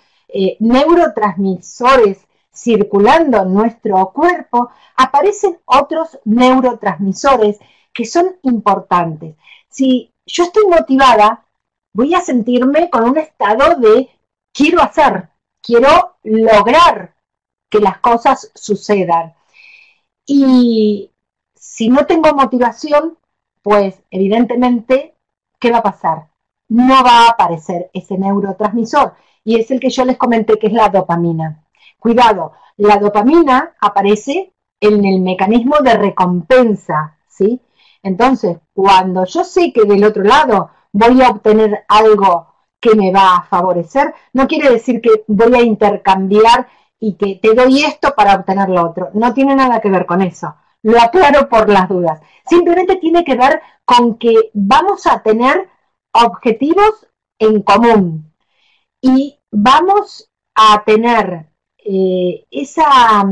Speaker 1: neurotransmisores circulando en nuestro cuerpo, aparecen otros neurotransmisores que son importantes. Si yo estoy motivada, voy a sentirme con un estado de quiero hacer, quiero lograr que las cosas sucedan. Y si no tengo motivación, pues evidentemente, ¿qué va a pasar? No va a aparecer ese neurotransmisor y es el que yo les comenté que es la dopamina. Cuidado, la dopamina aparece en el mecanismo de recompensa, ¿sí? Entonces, cuando yo sé que del otro lado voy a obtener algo que me va a favorecer, no quiere decir que voy a intercambiar y que te doy esto para obtener lo otro. No tiene nada que ver con eso. Lo aclaro por las dudas. Simplemente tiene que ver con que vamos a tener objetivos en común y vamos a tener esa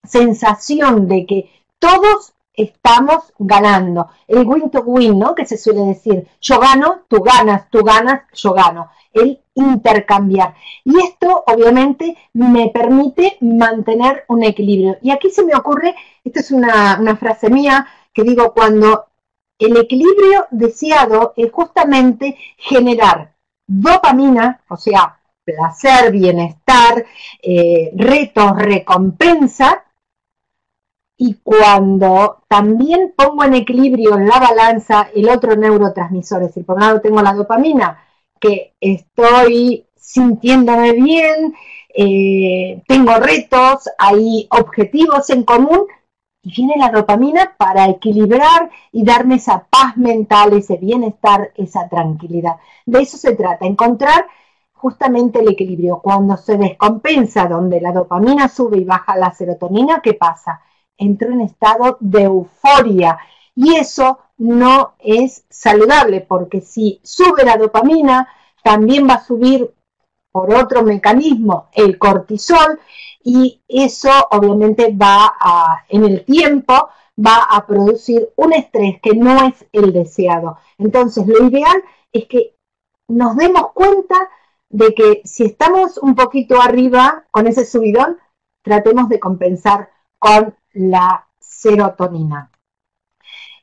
Speaker 1: sensación de que todos estamos ganando. El win to win, ¿no? Que se suele decir, yo gano, tú ganas, yo gano. El intercambiar. Y esto, obviamente, me permite mantener un equilibrio. Y aquí se me ocurre, esta es una frase mía, que digo, cuando el equilibrio deseado es justamente generar dopamina, o sea, placer, bienestar, retos, recompensa, y cuando también pongo en equilibrio en la balanza el otro neurotransmisor, es decir, por un lado tengo la dopamina, que estoy sintiéndome bien, tengo retos, hay objetivos en común, y viene la dopamina para equilibrar y darme esa paz mental, ese bienestar, esa tranquilidad. De eso se trata, encontrar justamente el equilibrio. Cuando se descompensa, donde la dopamina sube y baja la serotonina, ¿qué pasa? Entro en estado de euforia y eso no es saludable porque si sube la dopamina, también va a subir por otro mecanismo el cortisol y eso obviamente en el tiempo va a producir un estrés que no es el deseado. Entonces lo ideal es que nos demos cuenta de que si estamos un poquito arriba con ese subidón, tratemos de compensar con la serotonina.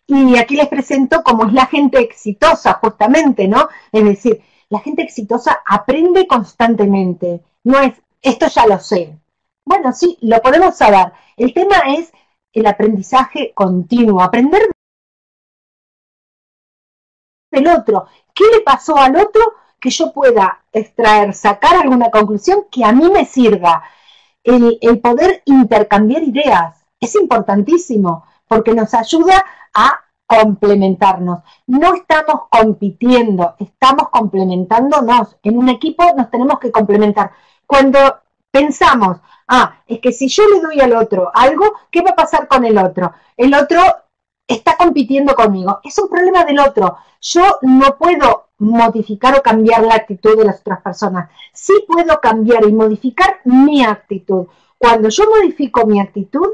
Speaker 1: Y aquí les presento cómo es la gente exitosa, justamente, ¿no? Es decir, la gente exitosa aprende constantemente. No es, esto ya lo sé. Bueno, sí, lo podemos saber. El tema es el aprendizaje continuo, aprender del otro. ¿Qué le pasó al otro que yo pueda extraer, sacar alguna conclusión que a mí me sirva? El poder intercambiar ideas es importantísimo porque nos ayuda a complementarnos. No estamos compitiendo, estamos complementándonos. En un equipo nos tenemos que complementar. Cuando pensamos, es que si yo le doy al otro algo, ¿qué va a pasar con el otro? El otro está compitiendo conmigo. Es un problema del otro. Yo no puedo modificar o cambiar la actitud de las otras personas. Sí puedo cambiar y modificar mi actitud. Cuando yo modifico mi actitud,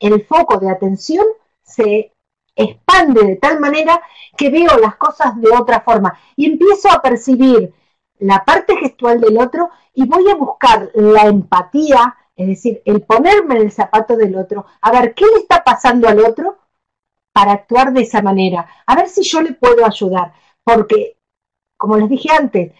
Speaker 1: el foco de atención se expande de tal manera que veo las cosas de otra forma y empiezo a percibir la parte gestual del otro y voy a buscar la empatía, es decir, el ponerme en el zapato del otro, a ver qué le está pasando al otro para actuar de esa manera, a ver si yo le puedo ayudar, porque, como les dije antes,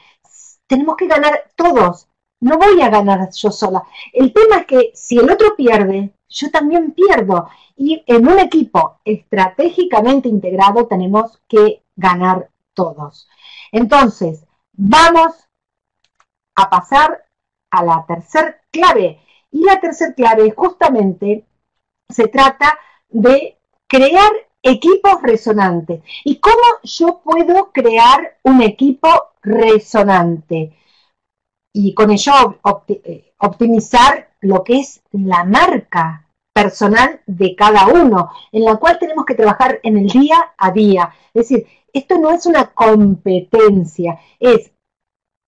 Speaker 1: tenemos que ganar todos, no voy a ganar yo sola. El tema es que si el otro pierde, yo también pierdo, y en un equipo estratégicamente integrado tenemos que ganar todos. Entonces, vamos a pasar a la tercer clave, y la tercer clave justamente se trata de crear equipos resonantes. ¿Y cómo yo puedo crear un equipo resonante? Y con ello optimizar lo que es la marca personal de cada uno, en la cual tenemos que trabajar en el día a día. Es decir, esto no es una competencia, es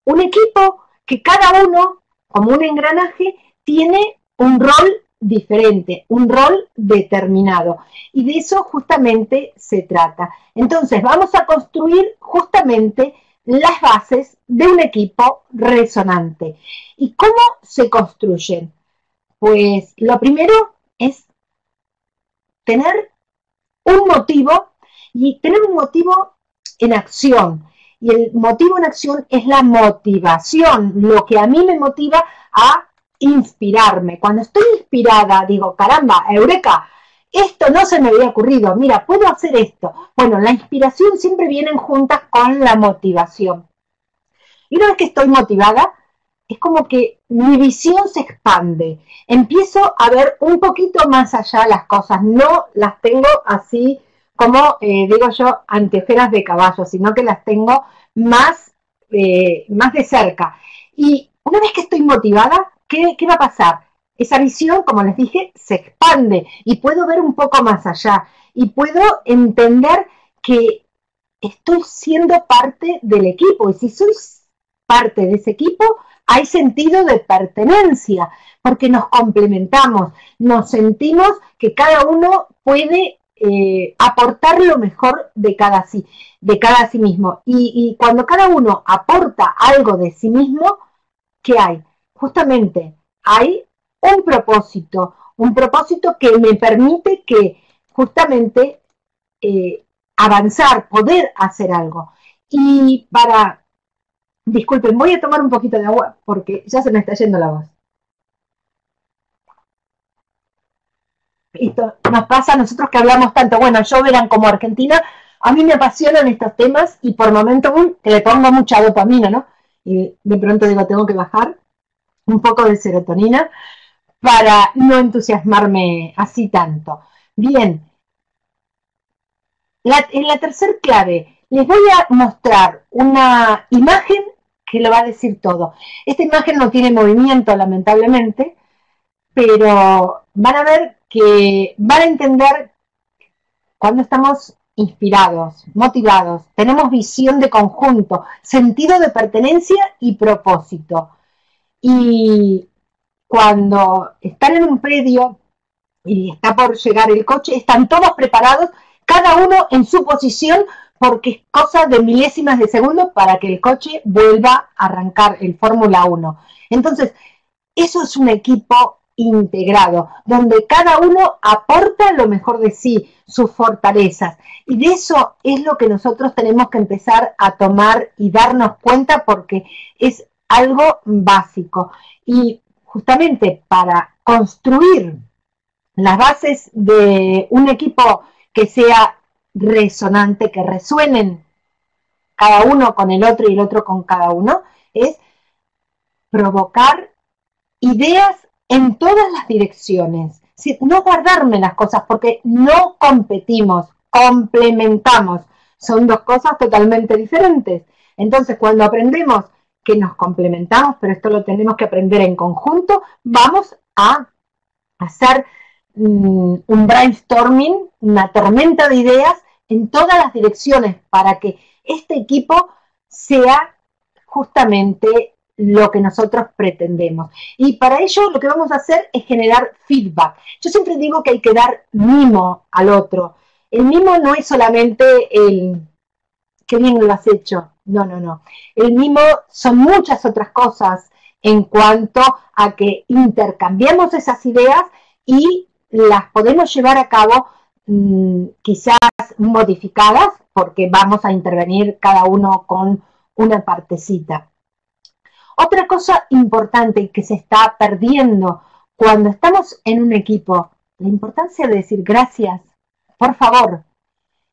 Speaker 1: un equipo que cada uno, como un engranaje, tiene un rol diferente, un rol determinado. Y de eso justamente se trata. Entonces vamos a construir justamente las bases de un equipo resonante. ¿Y cómo se construyen? Pues lo primero es tener un motivo y tener un motivo en acción. Y el motivo en acción es la motivación, lo que a mí me motiva a inspirarme. Cuando estoy inspirada, digo, caramba, eureka, esto no se me había ocurrido, mira, puedo hacer esto. Bueno, la inspiración siempre viene juntas con la motivación. Y una vez que estoy motivada, es como que mi visión se expande. Empiezo a ver un poquito más allá las cosas, no las tengo así como, digo yo, anteojeras de caballo, sino que las tengo más de cerca. Y una vez que estoy motivada, ¿qué va a pasar? Esa visión, como les dije, se expande y puedo ver un poco más allá y puedo entender que estoy siendo parte del equipo. Y si soy parte de ese equipo, hay sentido de pertenencia, porque nos complementamos, nos sentimos que cada uno puede aportar lo mejor de cada sí mismo. Y cuando cada uno aporta algo de sí mismo, ¿qué hay? Justamente hay un propósito que me permite que justamente avanzar, poder hacer algo. Y disculpen, voy a tomar un poquito de agua porque ya se me está yendo la voz. Esto nos pasa a nosotros que hablamos tanto. Bueno, yo verán como Argentina, a mí me apasionan estos temas y por momentos que le pongo mucha dopamina, ¿no? Y de pronto digo, tengo que bajar un poco de serotonina para no entusiasmarme así tanto. Bien, en la tercer clave les voy a mostrar una imagen que lo va a decir todo. Esta imagen no tiene movimiento, lamentablemente, pero van a ver que van a entender cuando estamos inspirados, motivados, tenemos visión de conjunto, sentido de pertenencia y propósito. Y cuando están en un predio y está por llegar el coche, están todos preparados, cada uno en su posición, porque es cosa de milésimas de segundo para que el coche vuelva a arrancar el Fórmula 1. Entonces, eso es un equipo integrado, donde cada uno aporta lo mejor de sí, sus fortalezas. Y de eso es lo que nosotros tenemos que empezar a tomar y darnos cuenta, porque es algo básico. Y justamente para construir las bases de un equipo que sea resonante, que resuenen cada uno con el otro y el otro con cada uno, es provocar ideas en todas las direcciones. No guardarme las cosas, porque no competimos, complementamos. Son dos cosas totalmente diferentes. Entonces, cuando aprendemos que nos complementamos, pero esto lo tenemos que aprender en conjunto, vamos a hacer un brainstorming, una tormenta de ideas en todas las direcciones para que este equipo sea justamente lo que nosotros pretendemos. Y para ello lo que vamos a hacer es generar feedback. Yo siempre digo que hay que dar mimo al otro. El mimo no es solamente el qué bien lo has hecho. No, no, no. El mimo son muchas otras cosas en cuanto a que intercambiamos esas ideas y las podemos llevar a cabo quizás modificadas, porque vamos a intervenir cada uno con una partecita. Otra cosa importante que se está perdiendo cuando estamos en un equipo, la importancia de decir gracias, por favor.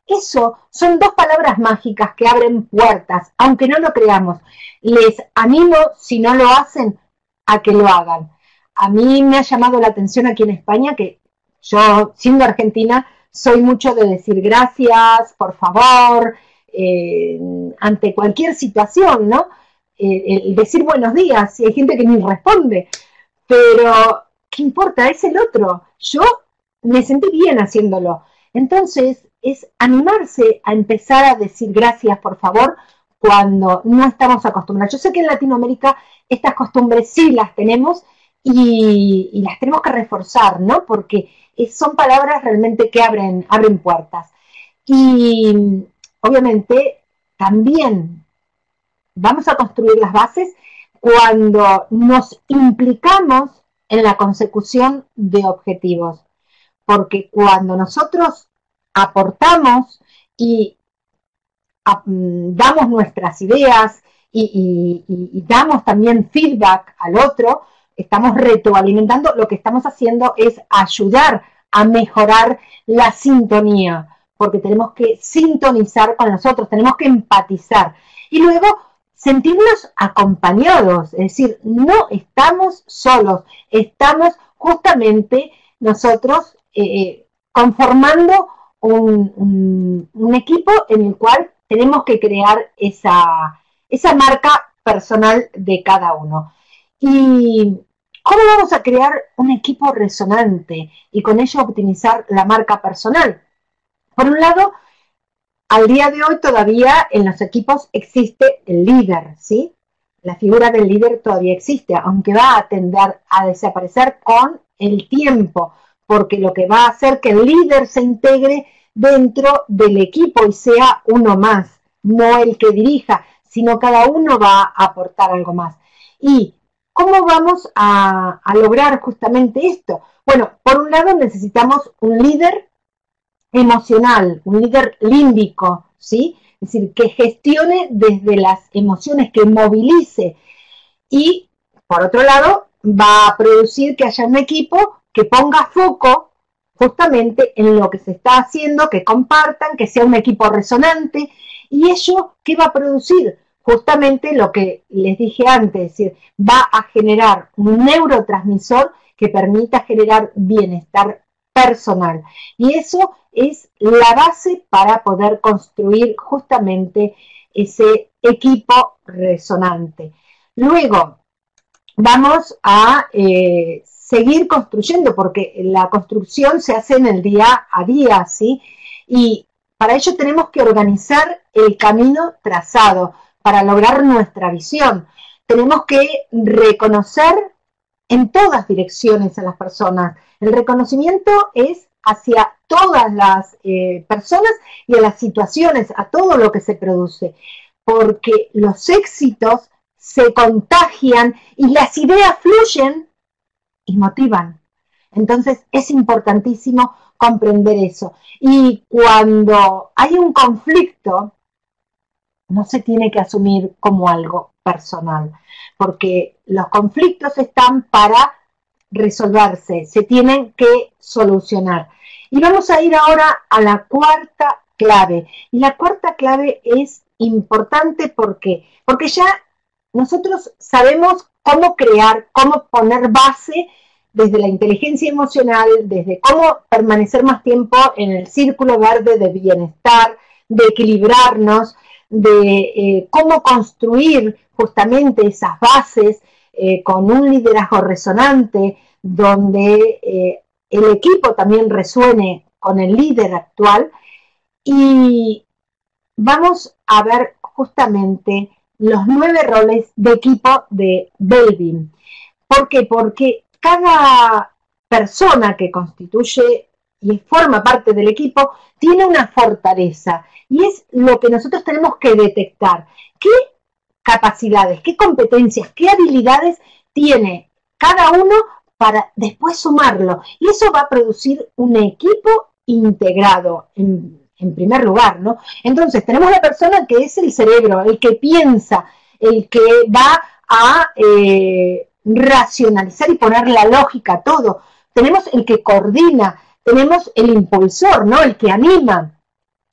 Speaker 1: Eso son dos palabras mágicas que abren puertas, aunque no lo creamos. Les animo, si no lo hacen, a que lo hagan. A mí me ha llamado la atención aquí en España que yo, siendo argentina, soy mucho de decir gracias, por favor, ante cualquier situación, ¿no? El decir buenos días, y hay gente que ni responde, pero ¿qué importa? Es el otro. Yo me sentí bien haciéndolo. Entonces, es animarse a empezar a decir gracias, por favor, cuando no estamos acostumbrados. Yo sé que en Latinoamérica estas costumbres sí las tenemos y las tenemos que reforzar, ¿no? Porque son palabras realmente que abren puertas. Y obviamente también vamos a construir las bases cuando nos implicamos en la consecución de objetivos. Porque cuando nosotros aportamos y damos nuestras ideas y damos también feedback al otro, estamos retroalimentando, lo que estamos haciendo es ayudar a mejorar la sintonía, porque tenemos que sintonizar con nosotros, tenemos que empatizar y luego sentirnos acompañados, es decir, no estamos solos, estamos justamente nosotros conformando un equipo en el cual tenemos que crear esa marca personal de cada uno. ¿Y cómo vamos a crear un equipo resonante y con ello optimizar la marca personal? Por un lado, al día de hoy todavía en los equipos existe el líder, ¿sí? La figura del líder todavía existe, aunque va a tender a desaparecer con el tiempo, porque lo que va a hacer que el líder se integre dentro del equipo y sea uno más, no el que dirija, sino cada uno va a aportar algo más. ¿Y cómo vamos a lograr justamente esto? Bueno, por un lado necesitamos un líder emocional, un líder límbico, ¿sí? Es decir, que gestione desde las emociones, que movilice. Y, por otro lado, va a producir que haya un equipo que ponga foco justamente en lo que se está haciendo, que compartan, que sea un equipo resonante. ¿Y ello qué va a producir? Justamente lo que les dije antes, es decir, va a generar un neurotransmisor que permita generar bienestar personal. Y eso es la base para poder construir justamente ese equipo resonante. Luego, vamos a seguir construyendo, porque la construcción se hace en el día a día, ¿sí? Y para ello tenemos que organizar el camino trazado para lograr nuestra visión. Tenemos que reconocer en todas direcciones a las personas. El reconocimiento es hacia todas las personas y a las situaciones, a todo lo que se produce, porque los éxitos se contagian y las ideas fluyen y motivan. Entonces es importantísimo comprender eso. Y cuando hay un conflicto, no se tiene que asumir como algo personal, porque los conflictos están para resolverse, se tienen que solucionar. Y vamos a ir ahora a la cuarta clave. Y la cuarta clave es importante porque ya nosotros sabemos cómo crear, cómo poner base desde la inteligencia emocional, desde cómo permanecer más tiempo en el círculo verde de bienestar, de equilibrarnos, de cómo construir justamente esas bases con un liderazgo resonante, donde el equipo también resuene con el líder actual. Y vamos a ver justamente los 9 roles de equipo de Belbin. ¿Por qué? Porque cada persona que constituye y forma parte del equipo tiene una fortaleza y es lo que nosotros tenemos que detectar. ¿Qué capacidades, qué competencias, qué habilidades tiene cada uno para después sumarlo? Y eso va a producir un equipo integrado en primer lugar, ¿no? Entonces tenemos la persona que es el cerebro, el que piensa, el que va a racionalizar y poner la lógica a todo. Tenemos el que coordina, tenemos el impulsor, ¿no? El que anima.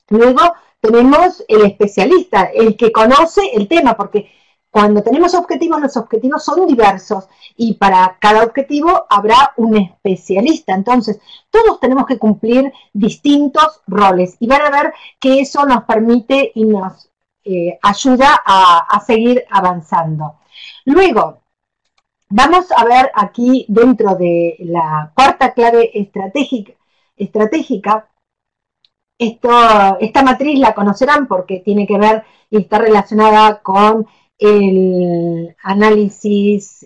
Speaker 1: Luego tenemos el especialista, el que conoce el tema, porque cuando tenemos objetivos, los objetivos son diversos y para cada objetivo habrá un especialista. Entonces, todos tenemos que cumplir distintos roles y van a ver que eso nos permite y nos ayuda a seguir avanzando. Luego, vamos a ver aquí dentro de la cuarta clave estratégica esta matriz la conocerán porque tiene que ver y está relacionada con el análisis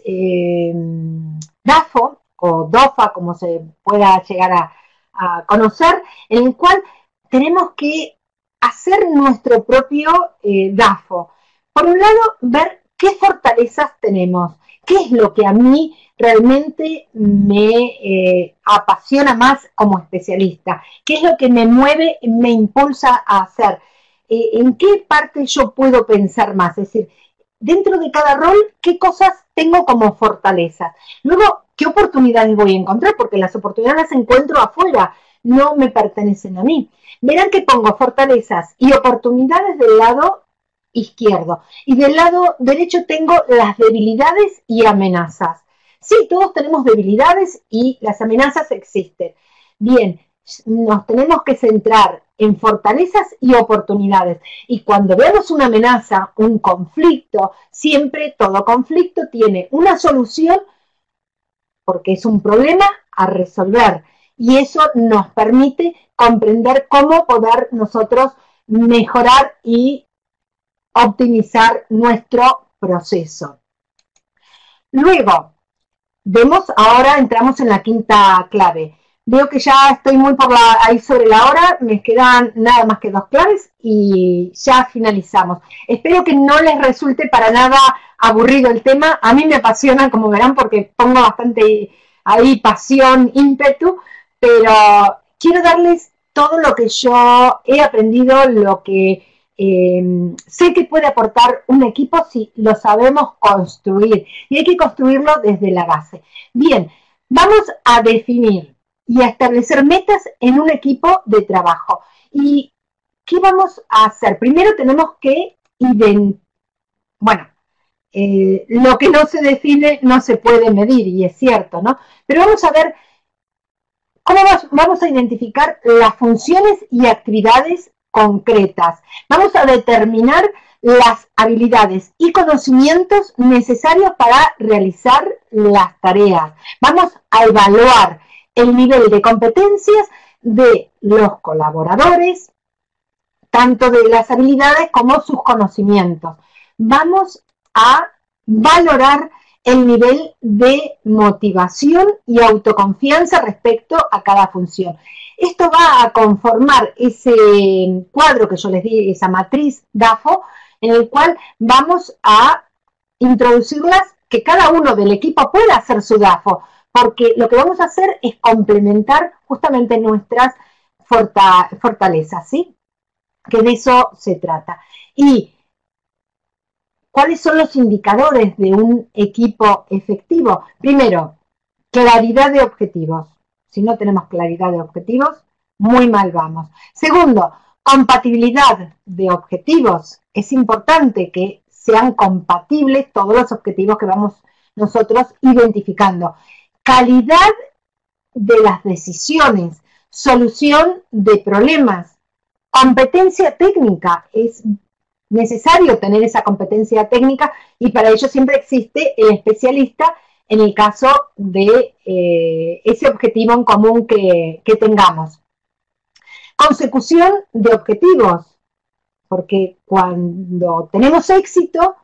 Speaker 1: DAFO o DOFA, como se pueda llegar a conocer, en el cual tenemos que hacer nuestro propio DAFO. Por un lado, ver qué fortalezas tenemos, qué es lo que a mí realmente me apasiona más como especialista, qué es lo que me mueve, me impulsa a hacer, en qué parte yo puedo pensar más, es decir, dentro de cada rol, qué cosas tengo como fortalezas. Luego, qué oportunidades voy a encontrar, porque las oportunidades las encuentro afuera, no me pertenecen a mí. Verán que pongo fortalezas y oportunidades del lado izquierdo. Y del lado derecho tengo las debilidades y amenazas. Sí, todos tenemos debilidades y las amenazas existen. Bien, nos tenemos que centrar en fortalezas y oportunidades. Y cuando vemos una amenaza, un conflicto, siempre todo conflicto tiene una solución porque es un problema a resolver. Y eso nos permite comprender cómo poder nosotros mejorar y optimizar nuestro proceso. Luego, ahora entramos en la quinta clave. Veo que ya estoy muy ahí sobre la hora, me quedan nada más que 2 claves y ya finalizamos. Espero que no les resulte para nada aburrido el tema. A mí me apasiona, como verán, porque pongo bastante ahí pasión, ímpetu, pero quiero darles todo lo que yo he aprendido, lo que sé que puede aportar un equipo si lo sabemos construir. Y hay que construirlo desde la base. Bien, vamos a definir y a establecer metas en un equipo de trabajo. ¿Y qué vamos a hacer? Primero tenemos que lo que no se define no se puede medir, y es cierto, ¿no? Pero vamos a ver cómo vamos a identificar las funciones y actividades concretas. Vamos a determinar las habilidades y conocimientos necesarios para realizar las tareas. Vamos a evaluar el nivel de competencias de los colaboradores, tanto de las habilidades como sus conocimientos. Vamos a valorar el nivel de motivación y autoconfianza respecto a cada función. Esto va a conformar ese cuadro que yo les di, esa matriz DAFO, en el cual vamos a introducirlas, que cada uno del equipo pueda hacer su DAFO, porque lo que vamos a hacer es complementar justamente nuestras fortalezas, ¿sí? Que de eso se trata. Y ¿cuáles son los indicadores de un equipo efectivo? Primero, claridad de objetivos. Si no tenemos claridad de objetivos, muy mal vamos. Segundo, compatibilidad de objetivos. Es importante que sean compatibles todos los objetivos que vamos nosotros identificando. Calidad de las decisiones, solución de problemas, competencia técnica. Es necesario tener esa competencia técnica y para ello siempre existe el especialista en el caso de ese objetivo en común que tengamos. Consecución de objetivos, porque cuando tenemos éxito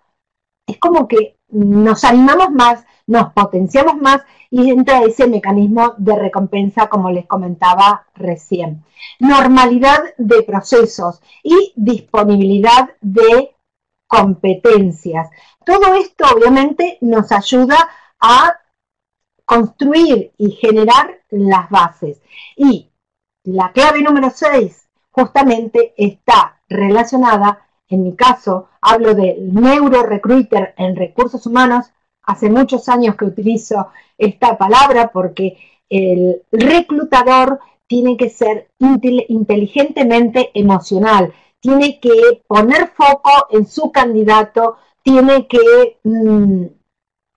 Speaker 1: es como que nos animamos más, nos potenciamos más y entra ese mecanismo de recompensa, como les comentaba recién. Normalidad de procesos y disponibilidad de competencias. Todo esto obviamente nos ayuda a construir y generar las bases. Y la clave número 6 justamente está relacionada, en mi caso, hablo del neurorecruiter en recursos humanos. Hace muchos años que utilizo esta palabra porque el reclutador tiene que ser inteligentemente emocional, tiene que poner foco en su candidato, tiene que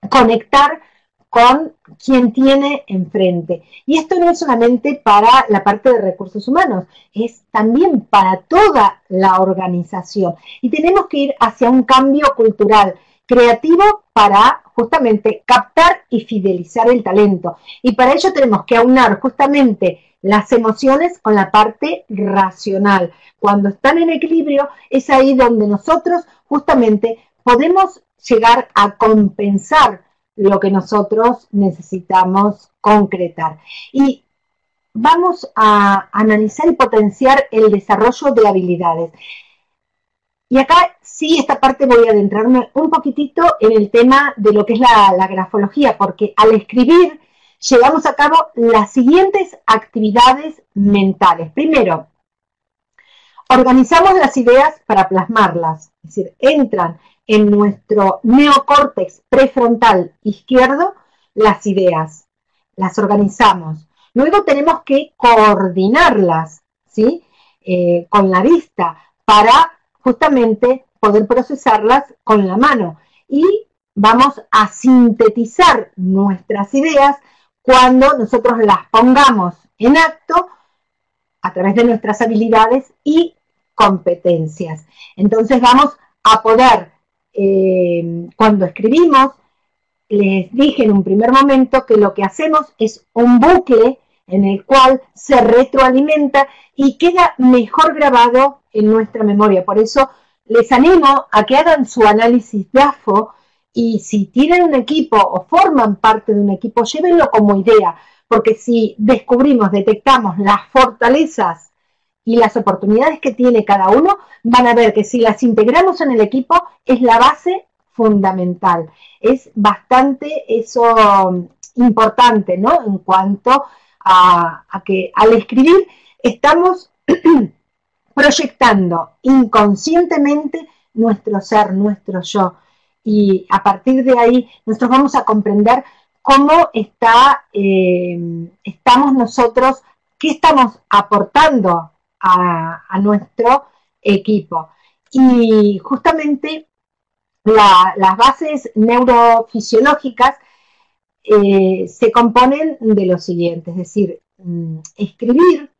Speaker 1: conectar con quien tiene enfrente. Y esto no es solamente para la parte de recursos humanos, es también para toda la organización. Y tenemos que ir hacia un cambio cultural creativo para justamente captar y fidelizar el talento. Y para ello tenemos que aunar justamente las emociones con la parte racional. Cuando están en equilibrio, es ahí donde nosotros justamente podemos llegar a compensar lo que nosotros necesitamos concretar. Y vamos a analizar y potenciar el desarrollo de habilidades. Y acá sí, esta parte voy a adentrarme un poquitito en el tema de lo que es la grafología, porque al escribir llevamos a cabo las siguientes actividades mentales. Primero, organizamos las ideas para plasmarlas, es decir, entran en nuestro neocórtex prefrontal izquierdo las ideas, las organizamos. Luego tenemos que coordinarlas, ¿sí? Con la vista para justamente poder procesarlas con la mano. Y vamos a sintetizar nuestras ideas cuando nosotros las pongamos en acto a través de nuestras habilidades y competencias. Entonces vamos a poder, cuando escribimos, les dije en un primer momento que lo que hacemos es un bucle en el cual se retroalimenta y queda mejor grabado en nuestra memoria. Por eso les animo a que hagan su análisis DAFO y si tienen un equipo o forman parte de un equipo, llévenlo como idea, porque si descubrimos, detectamos las fortalezas y las oportunidades que tiene cada uno, van a ver que si las integramos en el equipo es la base fundamental. Es bastante eso importante, ¿no? En cuanto a que al escribir estamos proyectando inconscientemente nuestro ser, nuestro yo. Y a partir de ahí nosotros vamos a comprender cómo estamos nosotros, qué estamos aportando a nuestro equipo. Y justamente las bases neurofisiológicas se componen de lo siguiente, es decir, escribir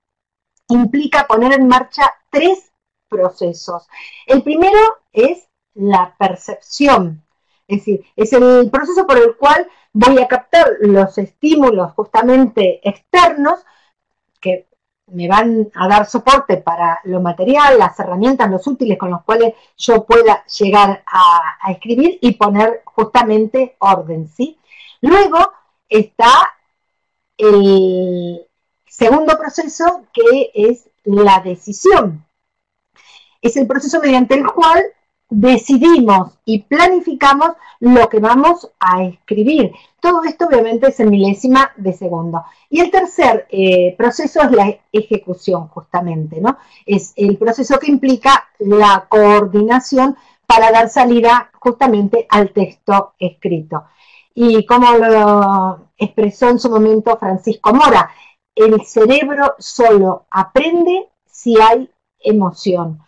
Speaker 1: implica poner en marcha 3 procesos. El primero es la percepción, es decir, es el proceso por el cual voy a captar los estímulos justamente externos que me van a dar soporte para lo material, las herramientas, los útiles con los cuales yo pueda llegar a escribir y poner justamente orden, ¿sí? Luego está el segundo proceso, que es la decisión. Es el proceso mediante el cual decidimos y planificamos lo que vamos a escribir. Todo esto obviamente es en milésima de segundo. Y el tercer proceso es la ejecución, justamente, ¿no? Es el proceso que implica la coordinación para dar salida justamente al texto escrito. Y como lo expresó en su momento Francisco Mora, el cerebro solo aprende si hay emoción.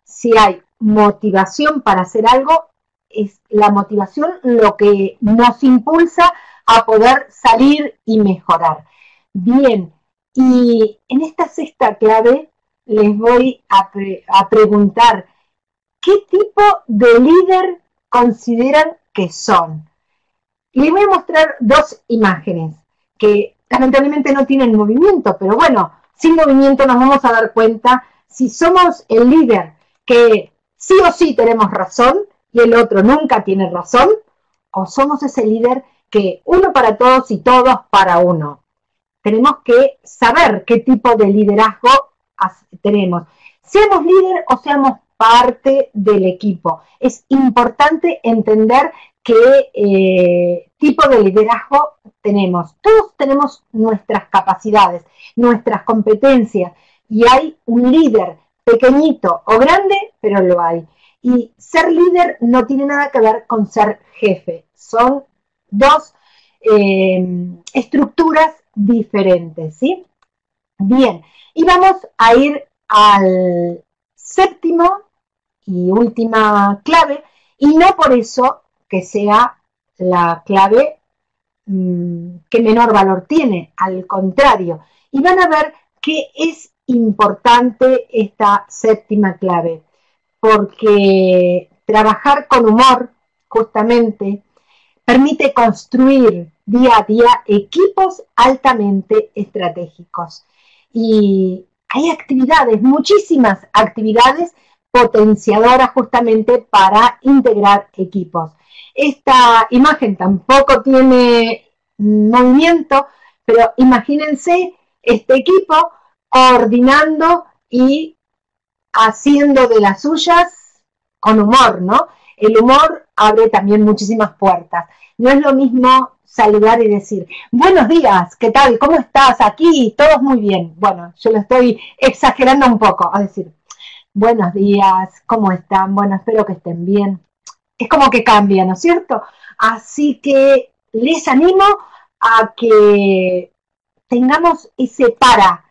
Speaker 1: Si hay motivación para hacer algo, es la motivación lo que nos impulsa a poder salir y mejorar. Bien, y en esta sexta clave les voy a preguntar, ¿qué tipo de líder consideran que son? Y les voy a mostrar 2 imágenes que lamentablemente no tienen movimiento, pero bueno, sin movimiento nos vamos a dar cuenta si somos el líder que sí o sí tenemos razón y el otro nunca tiene razón, o somos ese líder que uno para todos y todos para uno. Tenemos que saber qué tipo de liderazgo tenemos. Seamos líder o seamos parte del equipo. Es importante entender qué tipo de liderazgo tenemos. Todos tenemos nuestras capacidades, nuestras competencias, y hay un líder pequeñito o grande, pero lo hay. Y ser líder no tiene nada que ver con ser jefe. Son 2 estructuras diferentes, ¿sí? Bien, y vamos a ir al séptimo y última clave, y no por eso que sea la clave que menor valor tiene, al contrario. Y van a ver que es importante esta séptima clave, porque trabajar con humor justamente permite construir día a día equipos altamente estratégicos. Y hay actividades, muchísimas actividades potenciadoras justamente para integrar equipos. Esta imagen tampoco tiene movimiento, pero imagínense este equipo coordinando y haciendo de las suyas con humor, ¿no? El humor abre también muchísimas puertas. No es lo mismo saludar y decir, buenos días, ¿qué tal? ¿Cómo estás? Aquí, todos muy bien. Bueno, yo lo estoy exagerando un poco, a decir, buenos días, ¿cómo están? Bueno, espero que estén bien. Es como que cambia, ¿no es cierto? Así que les animo a que tengamos ese para.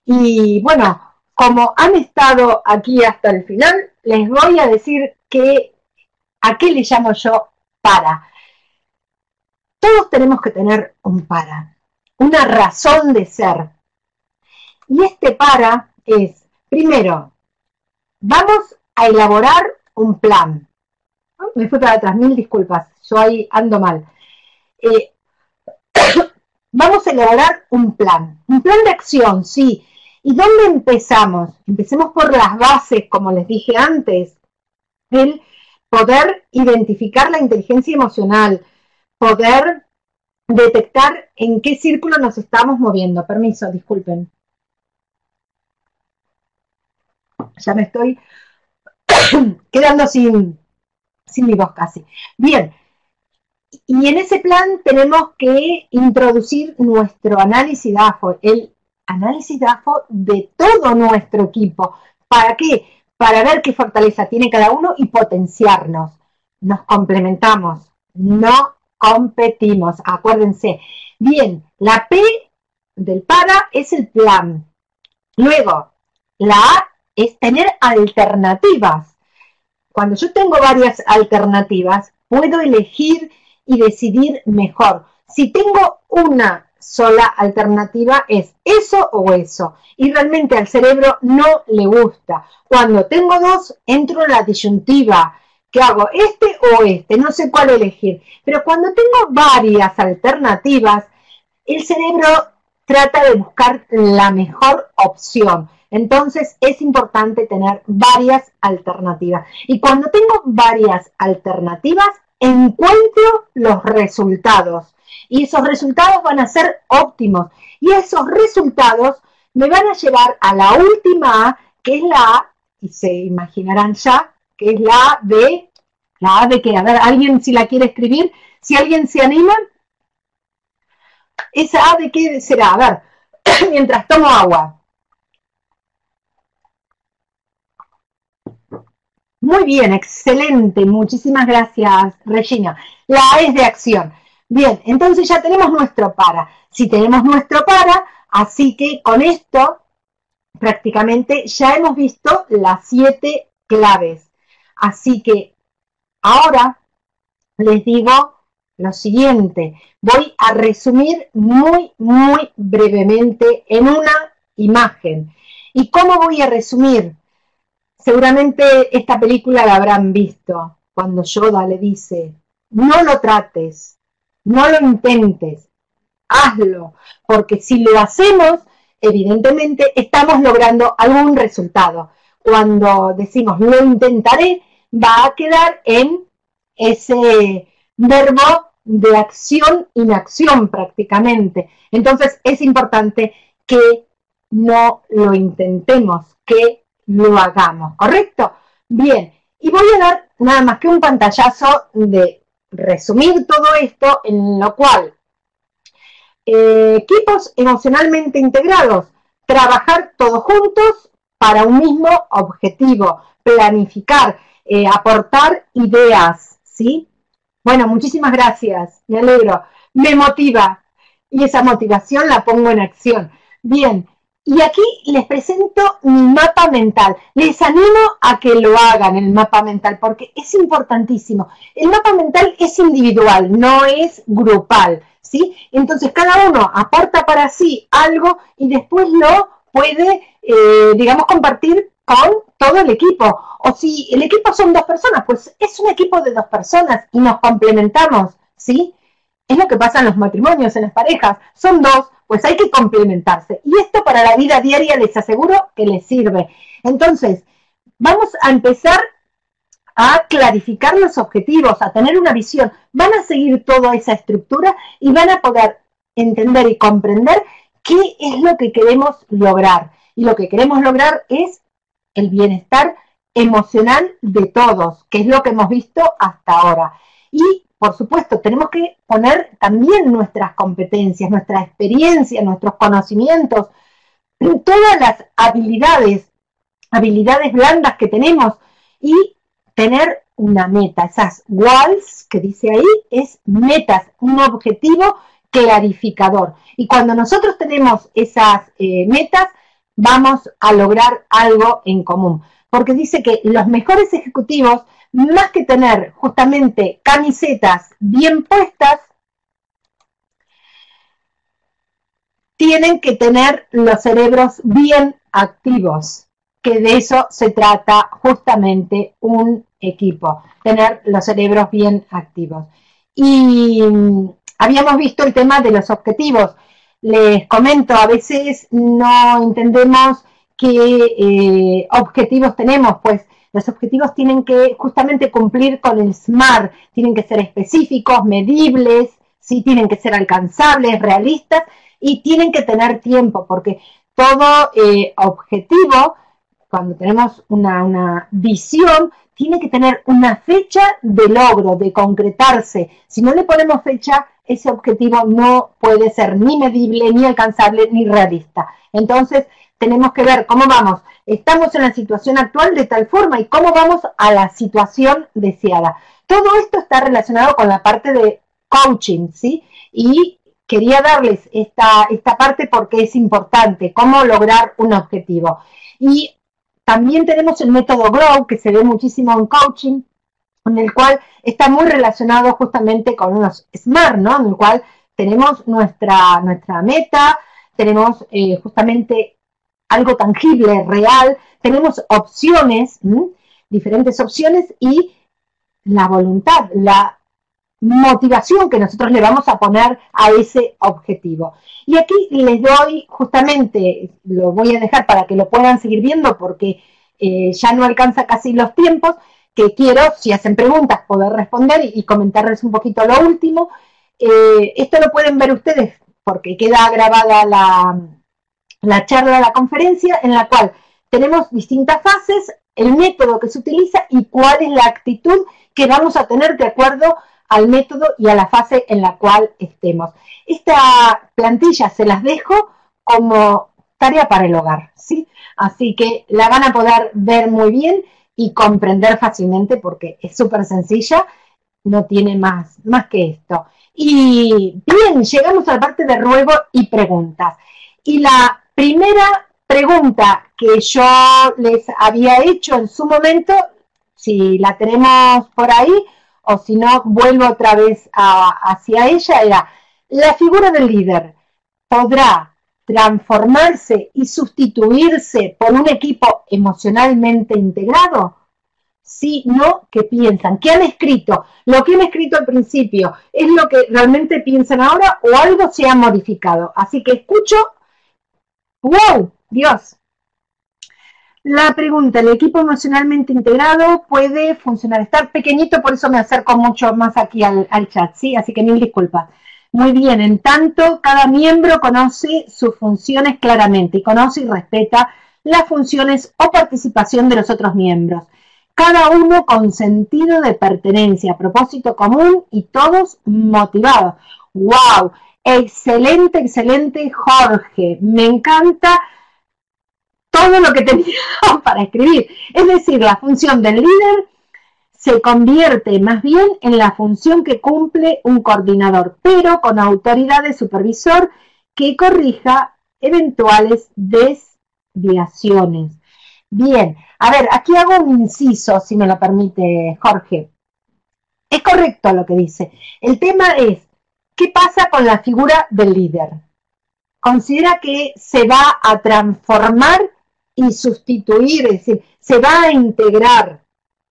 Speaker 1: Y bueno, como han estado aquí hasta el final, les voy a decir que ¿a qué le llamo yo para? Todos tenemos que tener un para, una razón de ser. Y este para es, primero, vamos a elaborar un plan. Me fui para atrás, mil disculpas, yo ahí ando mal. Vamos a elaborar un plan de acción, sí. ¿Y dónde empezamos? Empecemos por las bases, como les dije antes, el poder identificar la inteligencia emocional, poder detectar en qué círculo nos estamos moviendo. Permiso, disculpen. Ya me estoy quedando sin mi voz casi. Bien, y en ese plan tenemos que introducir nuestro análisis DAFO, el análisis DAFO de todo nuestro equipo. ¿Para qué? Para ver qué fortaleza tiene cada uno y potenciarnos. Nos complementamos, no competimos, acuérdense. Bien, la P del para es el plan. Luego, la A es tener alternativas. Cuando yo tengo varias alternativas, puedo elegir y decidir mejor. Si tengo una sola alternativa, es eso o eso. Y realmente al cerebro no le gusta. Cuando tengo dos, entro en la disyuntiva. ¿Qué hago? ¿Este o este? No sé cuál elegir. Pero cuando tengo varias alternativas, el cerebro trata de buscar la mejor opción. Entonces es importante tener varias alternativas. Y cuando tengo varias alternativas, encuentro los resultados. Y esos resultados van a ser óptimos. Y esos resultados me van a llevar a la última A, que es la A, y se imaginarán ya, que es la A de que, a ver, alguien si la quiere escribir, si alguien se anima, esa A de qué será, a ver, mientras tomo agua. Muy bien, excelente, muchísimas gracias, Regina. La A es de acción. Bien, entonces ya tenemos nuestro para. Si tenemos nuestro para, así que con esto prácticamente ya hemos visto las 7 claves. Así que ahora les digo lo siguiente. Voy a resumir muy brevemente en una imagen. ¿Y cómo voy a resumir? Seguramente esta película la habrán visto cuando Yoda le dice, no lo trates, no lo intentes, hazlo, porque si lo hacemos, evidentemente estamos logrando algún resultado. Cuando decimos lo intentaré, va a quedar en ese verbo de acción-inacción prácticamente. Entonces es importante que no lo intentemos, que lo hagamos, ¿correcto? Bien, y voy a dar nada más que un pantallazo de resumir todo esto, en lo cual equipos emocionalmente integrados, trabajar todos juntos para un mismo objetivo, planificar, aportar ideas, ¿sí? Bueno, muchísimas gracias, me alegro, me motiva y esa motivación la pongo en acción. Bien, y aquí les presento mi mapa mental. Les animo a que lo hagan, el mapa mental, porque es importantísimo. El mapa mental es individual, no es grupal, ¿sí? Entonces cada uno aporta para sí algo y después lo puede, digamos, compartir con todo el equipo. O si el equipo son 2 personas, pues es un equipo de 2 personas y nos complementamos, ¿sí? Es lo que pasa en los matrimonios, en las parejas. Son 2, pues hay que complementarse. Y esto para la vida diaria les aseguro que les sirve. Entonces, vamos a empezar a clarificar los objetivos, a tener una visión. Van a seguir toda esa estructura y van a poder entender y comprender qué es lo que queremos lograr. Y lo que queremos lograr es el bienestar emocional de todos, que es lo que hemos visto hasta ahora. Y, por supuesto, tenemos que poner también nuestras competencias, nuestra experiencia, nuestros conocimientos, todas las habilidades blandas que tenemos y tener una meta. Esas goals que dice ahí es metas, un objetivo clarificador. Y cuando nosotros tenemos esas metas, vamos a lograr algo en común. Porque dice que los mejores ejecutivos, más que tener justamente camisetas bien puestas, tienen que tener los cerebros bien activos, que de eso se trata justamente un equipo, tener los cerebros bien activos. Y habíamos visto el tema de los objetivos. Les comento, a veces no entendemos qué objetivos tenemos, pues los objetivos tienen que justamente cumplir con el SMART, tienen que ser específicos, medibles, ¿sí? Tienen que ser alcanzables, realistas y tienen que tener tiempo, porque todo objetivo, cuando tenemos una visión, tiene que tener una fecha de logro, de concretarse. Si no le ponemos fecha, ese objetivo no puede ser ni medible, ni alcanzable, ni realista. Entonces, tenemos que ver cómo vamos. Estamos en la situación actual de tal forma y cómo vamos a la situación deseada. Todo esto está relacionado con la parte de coaching, ¿sí? Y quería darles esta parte porque es importante, cómo lograr un objetivo. Y también tenemos el método GROW, que se ve muchísimo en coaching, en el cual está muy relacionado justamente con unos SMART, ¿no? En el cual tenemos nuestra meta, tenemos justamente algo tangible, real, tenemos opciones, diferentes opciones y la voluntad, la motivación que nosotros le vamos a poner a ese objetivo. Y aquí les doy justamente, lo voy a dejar para que lo puedan seguir viendo porque ya no alcanza casi los tiempos, que quiero, si hacen preguntas, poder responder y comentarles un poquito lo último. Esto lo pueden ver ustedes porque queda grabada la charla, la conferencia, en la cual tenemos distintas fases, el método que se utiliza y cuál es la actitud que vamos a tener de acuerdo al método y a la fase en la cual estemos. Esta plantilla se las dejo como tarea para el hogar, ¿sí? Así que la van a poder ver muy bien y comprender fácilmente porque es súper sencilla, no tiene más que esto. Y bien, llegamos a la parte de ruego y preguntas. Y la primera pregunta que yo les había hecho en su momento, si la tenemos por ahí, o si no, vuelvo otra vez hacia ella, era, ¿la figura del líder podrá transformarse y sustituirse por un equipo emocionalmente integrado? Sí, no, ¿qué piensan? ¿Qué han escrito? ¿Lo que han escrito al principio es lo que realmente piensan ahora o algo se ha modificado? Así que escucho. ¡Wow! Dios. La pregunta, ¿el equipo emocionalmente integrado puede funcionar? Está pequeñito, por eso me acerco mucho más aquí al chat, ¿sí? Así que mil disculpas. Muy bien, en tanto, cada miembro conoce sus funciones claramente y conoce y respeta las funciones o participación de los otros miembros. Cada uno con sentido de pertenencia, propósito común y todos motivados. ¡Wow! Excelente, excelente, Jorge. Me encanta todo lo que tenía para escribir. Es decir, la función del líder se convierte más bien en la función que cumple un coordinador, pero con autoridad de supervisor que corrija eventuales desviaciones. Bien, a ver, aquí hago un inciso, si me lo permite Jorge. Es correcto lo que dice. El tema es, ¿qué pasa con la figura del líder? ¿Considera que se va a transformar y sustituir? Es decir, ¿Se va a integrar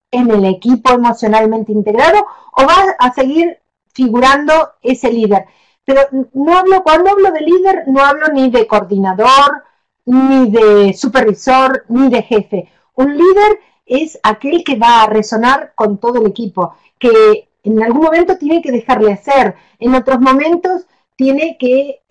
Speaker 1: en el equipo emocionalmente integrado o va a seguir figurando ese líder? Pero cuando hablo de líder, no hablo ni de coordinador, ni de supervisor, ni de jefe. Un líder es aquel que va a resonar con todo el equipo, que en algún momento tiene que dejarle hacer, en otros momentos tiene que,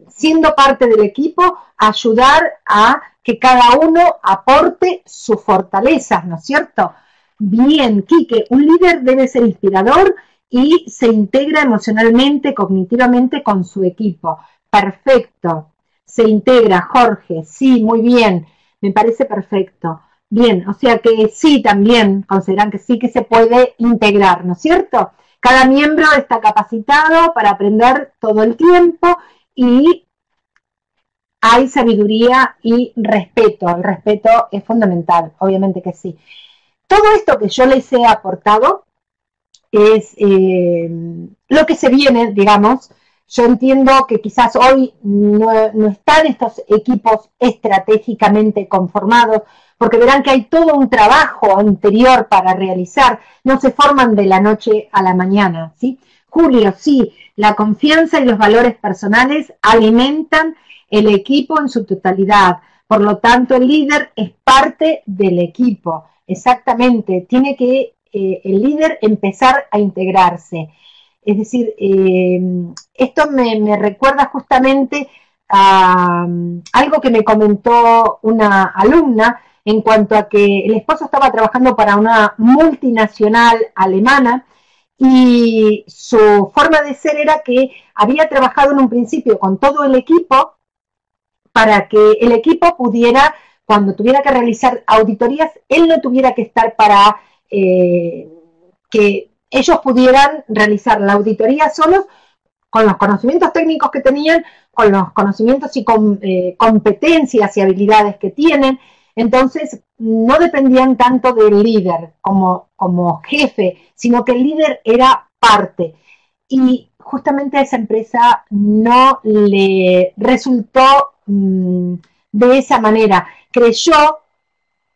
Speaker 1: siendo parte del equipo, ayudar a que cada uno aporte sus fortalezas, ¿no es cierto? Bien, Quique, un líder debe ser inspirador y se integra emocionalmente, cognitivamente con su equipo. Perfecto. Se integra, Jorge. Sí, muy bien. Me parece perfecto. Bien, o sea que sí, también consideran que sí que se puede integrar, ¿no es cierto? Cada miembro está capacitado para aprender todo el tiempo y hay sabiduría y respeto. El respeto es fundamental, obviamente que sí. Todo esto que yo les he aportado es lo que se viene, digamos. Yo entiendo que quizás hoy no están estos equipos estratégicamente conformados, porque verán que hay todo un trabajo anterior para realizar, no se forman de la noche a la mañana, ¿sí? Julio, sí, la confianza y los valores personales alimentan el equipo en su totalidad, por lo tanto el líder es parte del equipo, exactamente, tiene que el líder empezar a integrarse. Es decir, esto me recuerda justamente a algo que me comentó una alumna en cuanto a que el esposo estaba trabajando para una multinacional alemana y su forma de ser era que había trabajado en un principio con todo el equipo para que el equipo pudiera, cuando tuviera que realizar auditorías, él no tuviera que estar para que ellos pudieran realizar la auditoría solos con los conocimientos técnicos que tenían, con los conocimientos y competencias y habilidades que tienen. Entonces, no dependían tanto del líder como jefe, sino que el líder era parte. Y justamente a esa empresa no le resultó de esa manera. Creyó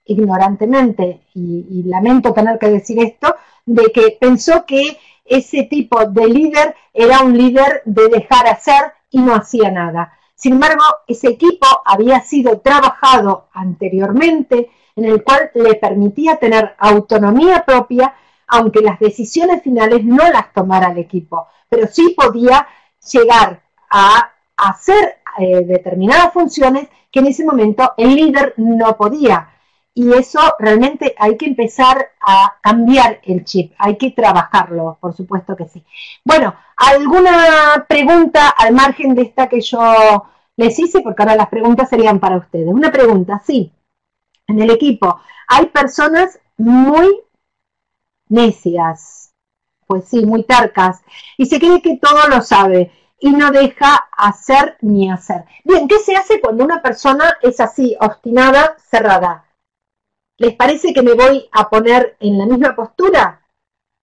Speaker 1: ignorantemente, y lamento tener que decir esto, de que pensó que ese tipo de líder era un líder de dejar hacer y no hacía nada. Sin embargo, ese equipo había sido trabajado anteriormente, en el cual le permitía tener autonomía propia, aunque las decisiones finales no las tomara el equipo, pero sí podía llegar a hacer determinadas funciones que en ese momento el líder no podía. Y eso realmente hay que empezar a cambiar el chip, hay que trabajarlo, por supuesto que sí. Bueno, ¿alguna pregunta al margen de esta que yo les hice? Porque ahora las preguntas serían para ustedes. Una pregunta, sí, en el equipo hay personas muy necias, pues sí, muy tercas, y se cree que todo lo sabe y no deja hacer ni hacer. Bien, ¿qué se hace cuando una persona es así, obstinada, cerrada? ¿Les parece que me voy a poner en la misma postura?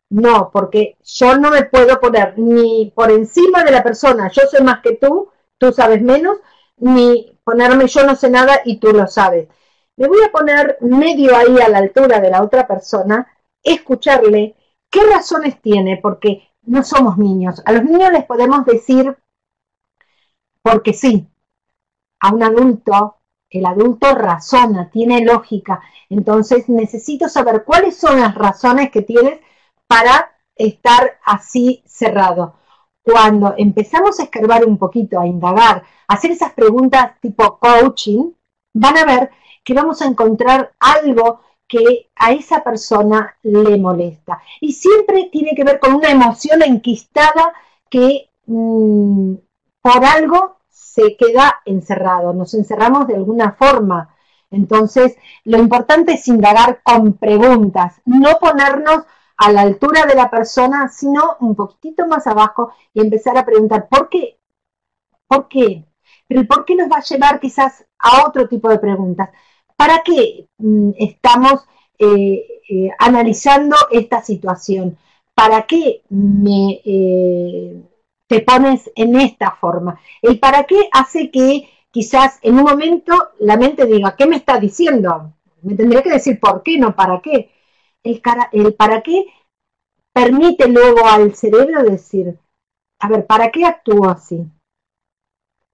Speaker 1: No, porque yo no me puedo poner ni por encima de la persona, yo sé más que tú sabes menos, ni ponerme yo no sé nada y tú lo sabes. Me voy a poner medio ahí a la altura de la otra persona, escucharle qué razones tiene, porque no somos niños. A los niños les podemos decir porque sí. A un adulto, el adulto razona, tiene lógica. Entonces necesito saber cuáles son las razones que tienes para estar así cerrado. Cuando empezamos a escarbar un poquito, a indagar, a hacer esas preguntas tipo coaching, van a ver que vamos a encontrar algo que a esa persona le molesta. Y siempre tiene que ver con una emoción enquistada que por algo se queda encerrado, nos encerramos de alguna forma. Entonces, lo importante es indagar con preguntas, no ponernos a la altura de la persona, sino un poquitito más abajo y empezar a preguntar, ¿por qué? ¿Por qué? Pero el por qué nos va a llevar quizás a otro tipo de preguntas. ¿Para qué estamos analizando esta situación? ¿Para qué te pones en esta forma? El para qué hace que quizás en un momento la mente diga, ¿qué me está diciendo? me tendría que decir por qué, no para qué. El para qué permite luego al cerebro decir, a ver, ¿para qué actúo así?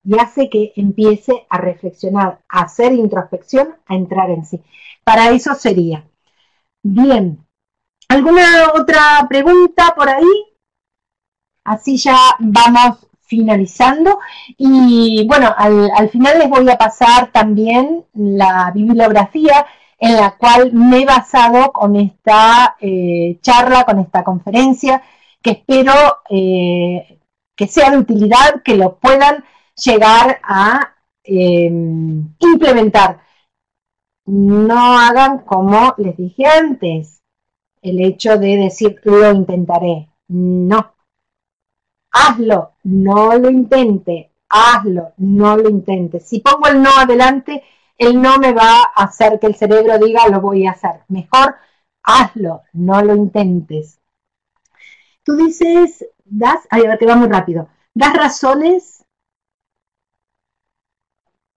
Speaker 1: Y hace que empiece a reflexionar, a hacer introspección, a entrar en sí. Para eso sería. Bien, ¿alguna otra pregunta por ahí? Así ya vamos finalizando. Y bueno, al final les voy a pasar también la bibliografía en la cual me he basado con esta charla, con esta conferencia, que espero que sea de utilidad, que lo puedan llegar a implementar. No hagan como les dije antes, el hecho de decir lo intentaré. No. Hazlo, no lo intente. Hazlo, no lo intente. Si pongo el no adelante, el no me va a hacer que el cerebro diga lo voy a hacer. Mejor hazlo, no lo intentes. Tú dices, a ver que va muy rápido, das razones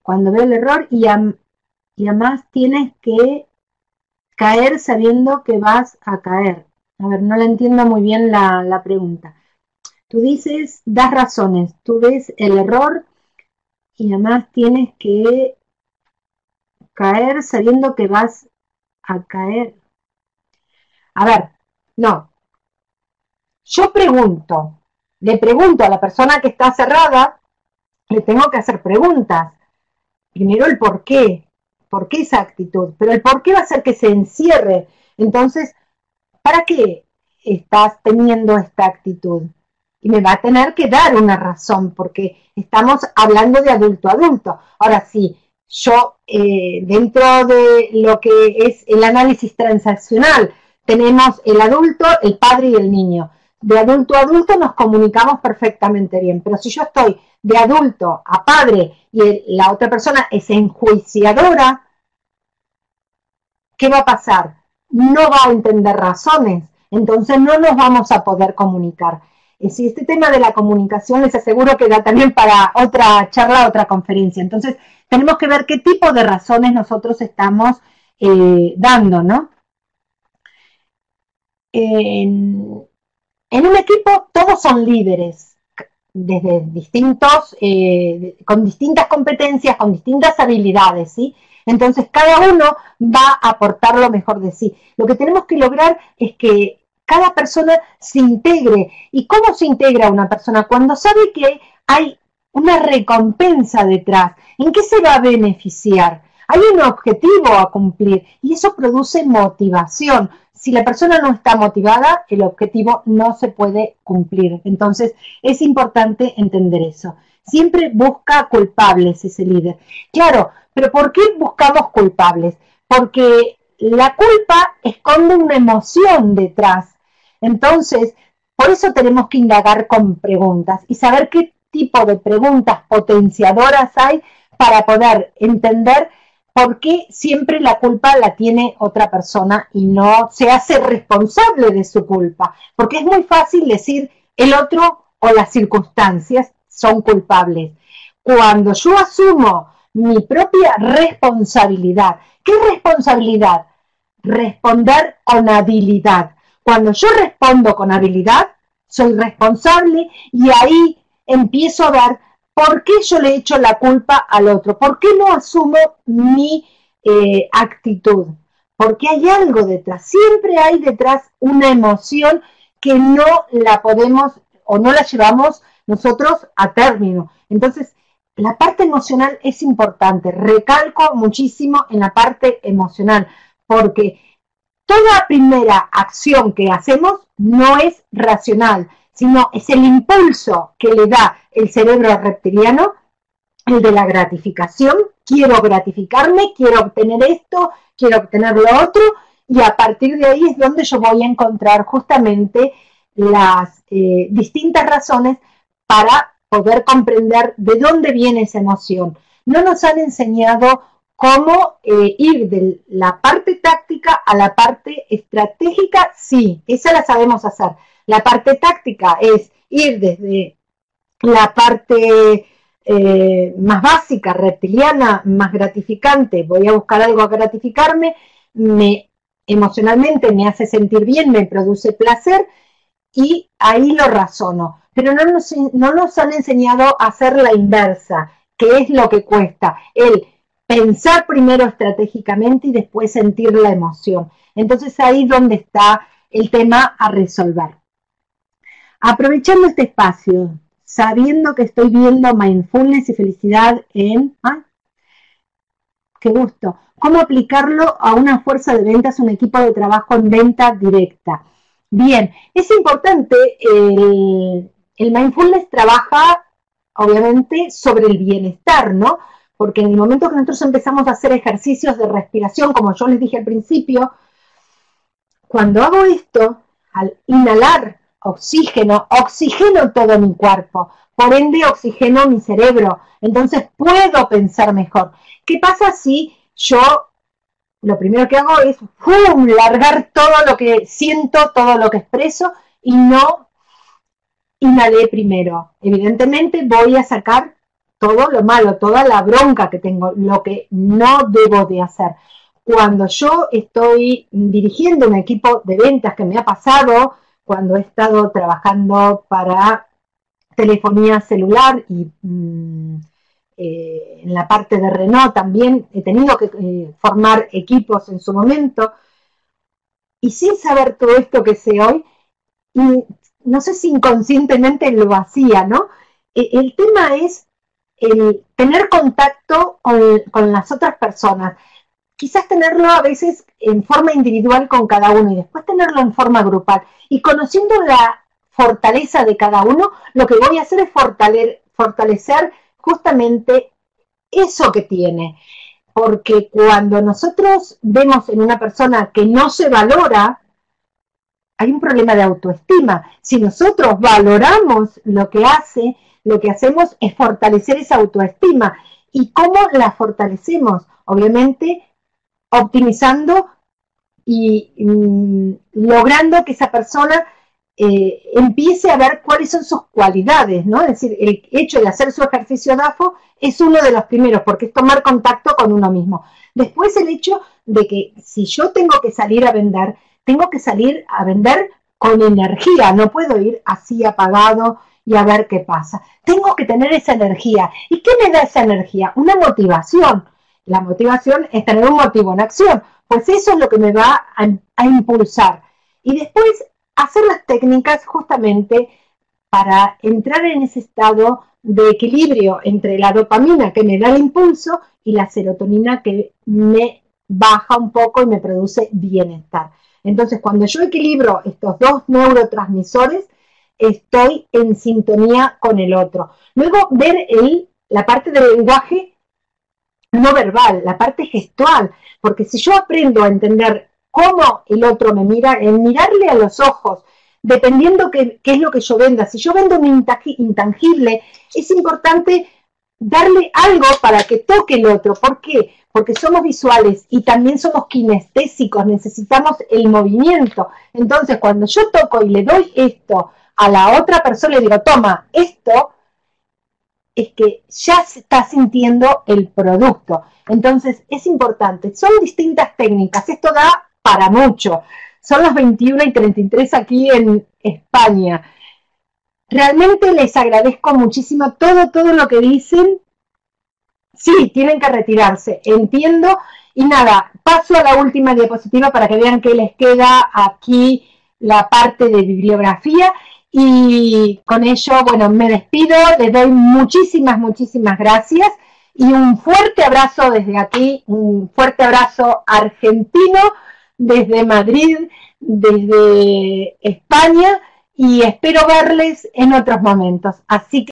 Speaker 1: cuando veo el error y además tienes que caer sabiendo que vas a caer. A ver, no la entiendo muy bien la pregunta. Tú dices, das razones, tú ves el error y además tienes que caer sabiendo que vas a caer. A ver, no. Yo le pregunto a la persona que está cerrada, le tengo que hacer preguntas. Primero el por qué esa actitud, pero el por qué va a hacer que se encierre. Entonces, ¿para qué estás teniendo esta actitud? Y me va a tener que dar una razón, porque estamos hablando de adulto a adulto. Ahora sí, yo dentro de lo que es el análisis transaccional, tenemos el adulto, el padre y el niño. De adulto a adulto nos comunicamos perfectamente bien, pero si yo estoy de adulto a padre y la otra persona es enjuiciadora, ¿qué va a pasar? No va a entender razones, entonces no nos vamos a poder comunicar. Si este tema de la comunicación les aseguro que da también para otra charla, otra conferencia. Entonces tenemos que ver qué tipo de razones nosotros estamos dando, ¿no? En un equipo todos son líderes, desde con distintas competencias, con distintas habilidades, ¿sí? Entonces cada uno va a aportar lo mejor de sí. Lo que tenemos que lograr es que cada persona se integre. ¿Y cómo se integra una persona? Cuando sabe que hay una recompensa detrás. ¿En qué se va a beneficiar? Hay un objetivo a cumplir y eso produce motivación. Si la persona no está motivada, el objetivo no se puede cumplir. Entonces, es importante entender eso. Siempre busca culpables ese líder. Claro, pero ¿por qué buscamos culpables? Porque la culpa esconde una emoción detrás. Entonces, por eso tenemos que indagar con preguntas y saber qué tipo de preguntas potenciadoras hay para poder entender por qué siempre la culpa la tiene otra persona y no se hace responsable de su culpa. Porque es muy fácil decir el otro o las circunstancias son culpables. Cuando yo asumo mi propia responsabilidad, ¿qué es responsabilidad? Responder con habilidad. Cuando yo respondo con habilidad, soy responsable y ahí empiezo a ver por qué yo le echo la culpa al otro, por qué no asumo mi actitud, porque hay algo detrás, siempre hay detrás una emoción que no la podemos o no la llevamos nosotros a término. Entonces, la parte emocional es importante, recalco muchísimo en la parte emocional, porque toda primera acción que hacemos no es racional, sino es el impulso que le da el cerebro reptiliano, el de la gratificación. Quiero gratificarme, quiero obtener esto, quiero obtener lo otro, y a partir de ahí es donde yo voy a encontrar justamente las distintas razones para poder comprender de dónde viene esa emoción. No nos han enseñado cómo ir de la parte táctica a la parte estratégica. Sí, esa la sabemos hacer. La parte táctica es ir desde la parte más básica, reptiliana, más gratificante, voy a buscar algo a gratificarme, emocionalmente me hace sentir bien, me produce placer y ahí lo razono. Pero no nos han enseñado a hacer la inversa, que es lo que cuesta, el pensar primero estratégicamente y después sentir la emoción. Entonces ahí es donde está el tema a resolver. Aprovechando este espacio, sabiendo que estoy viendo mindfulness y felicidad en... ¡ay! ¡Qué gusto! ¿Cómo aplicarlo a una fuerza de ventas, un equipo de trabajo en venta directa? Bien, es importante, el mindfulness trabaja obviamente sobre el bienestar, ¿no? Porque en el momento que nosotros empezamos a hacer ejercicios de respiración, como yo les dije al principio, cuando hago esto, al inhalar oxigeno todo mi cuerpo, por ende oxigeno mi cerebro, entonces puedo pensar mejor. ¿Qué pasa si yo lo primero que hago es largar todo lo que siento, todo lo que expreso y no inhalé primero? Evidentemente voy a sacar todo lo malo, toda la bronca que tengo, lo que no debo de hacer. Cuando yo estoy dirigiendo un equipo de ventas, que me ha pasado cuando he estado trabajando para telefonía celular y en la parte de Renault también he tenido que formar equipos en su momento, y sin saber todo esto que sé hoy, y no sé si inconscientemente lo hacía, ¿no? El tema es el tener contacto con las otras personas. Quizás tenerlo a veces en forma individual con cada uno y después tenerlo en forma grupal. Y conociendo la fortaleza de cada uno, lo que voy a hacer es fortalecer justamente eso que tiene. Porque cuando nosotros vemos en una persona que no se valora, hay un problema de autoestima. Si nosotros valoramos lo que hace, lo que hacemos es fortalecer esa autoestima. ¿Y cómo la fortalecemos? Obviamente optimizando y logrando que esa persona empiece a ver cuáles son sus cualidades, ¿no? Es decir, el hecho de hacer su ejercicio DAFO es uno de los primeros, porque es tomar contacto con uno mismo. Después el hecho de que si yo tengo que salir a vender, tengo que salir a vender con energía, no puedo ir así apagado y a ver qué pasa. Tengo que tener esa energía. ¿Y qué me da esa energía? Una motivación. La motivación es tener un motivo en acción, pues eso es lo que me va a impulsar. Y después hacer las técnicas justamente para entrar en ese estado de equilibrio entre la dopamina que me da el impulso y la serotonina que me baja un poco y me produce bienestar. Entonces, cuando yo equilibro estos dos neurotransmisores, estoy en sintonía con el otro. Luego, ver la parte del lenguaje no verbal, la parte gestual, porque si yo aprendo a entender cómo el otro me mira, en mirarle a los ojos, dependiendo qué es lo que yo venda. Si yo vendo un intangible, es importante darle algo para que toque el otro. ¿Por qué? Porque somos visuales y también somos kinestésicos, necesitamos el movimiento. Entonces, cuando yo toco y le doy esto a la otra persona, le digo, toma, esto, es que ya se está sintiendo el producto. Entonces, es importante. Son distintas técnicas. Esto da para mucho. Son las 21:33 aquí en España. Realmente les agradezco muchísimo todo lo que dicen. Sí, tienen que retirarse, entiendo. Y nada, paso a la última diapositiva para que vean que les queda aquí la parte de bibliografía. Y con ello, bueno, me despido, les doy muchísimas gracias y un fuerte abrazo desde aquí, un fuerte abrazo argentino, desde Madrid, desde España, y espero verles en otros momentos. Así que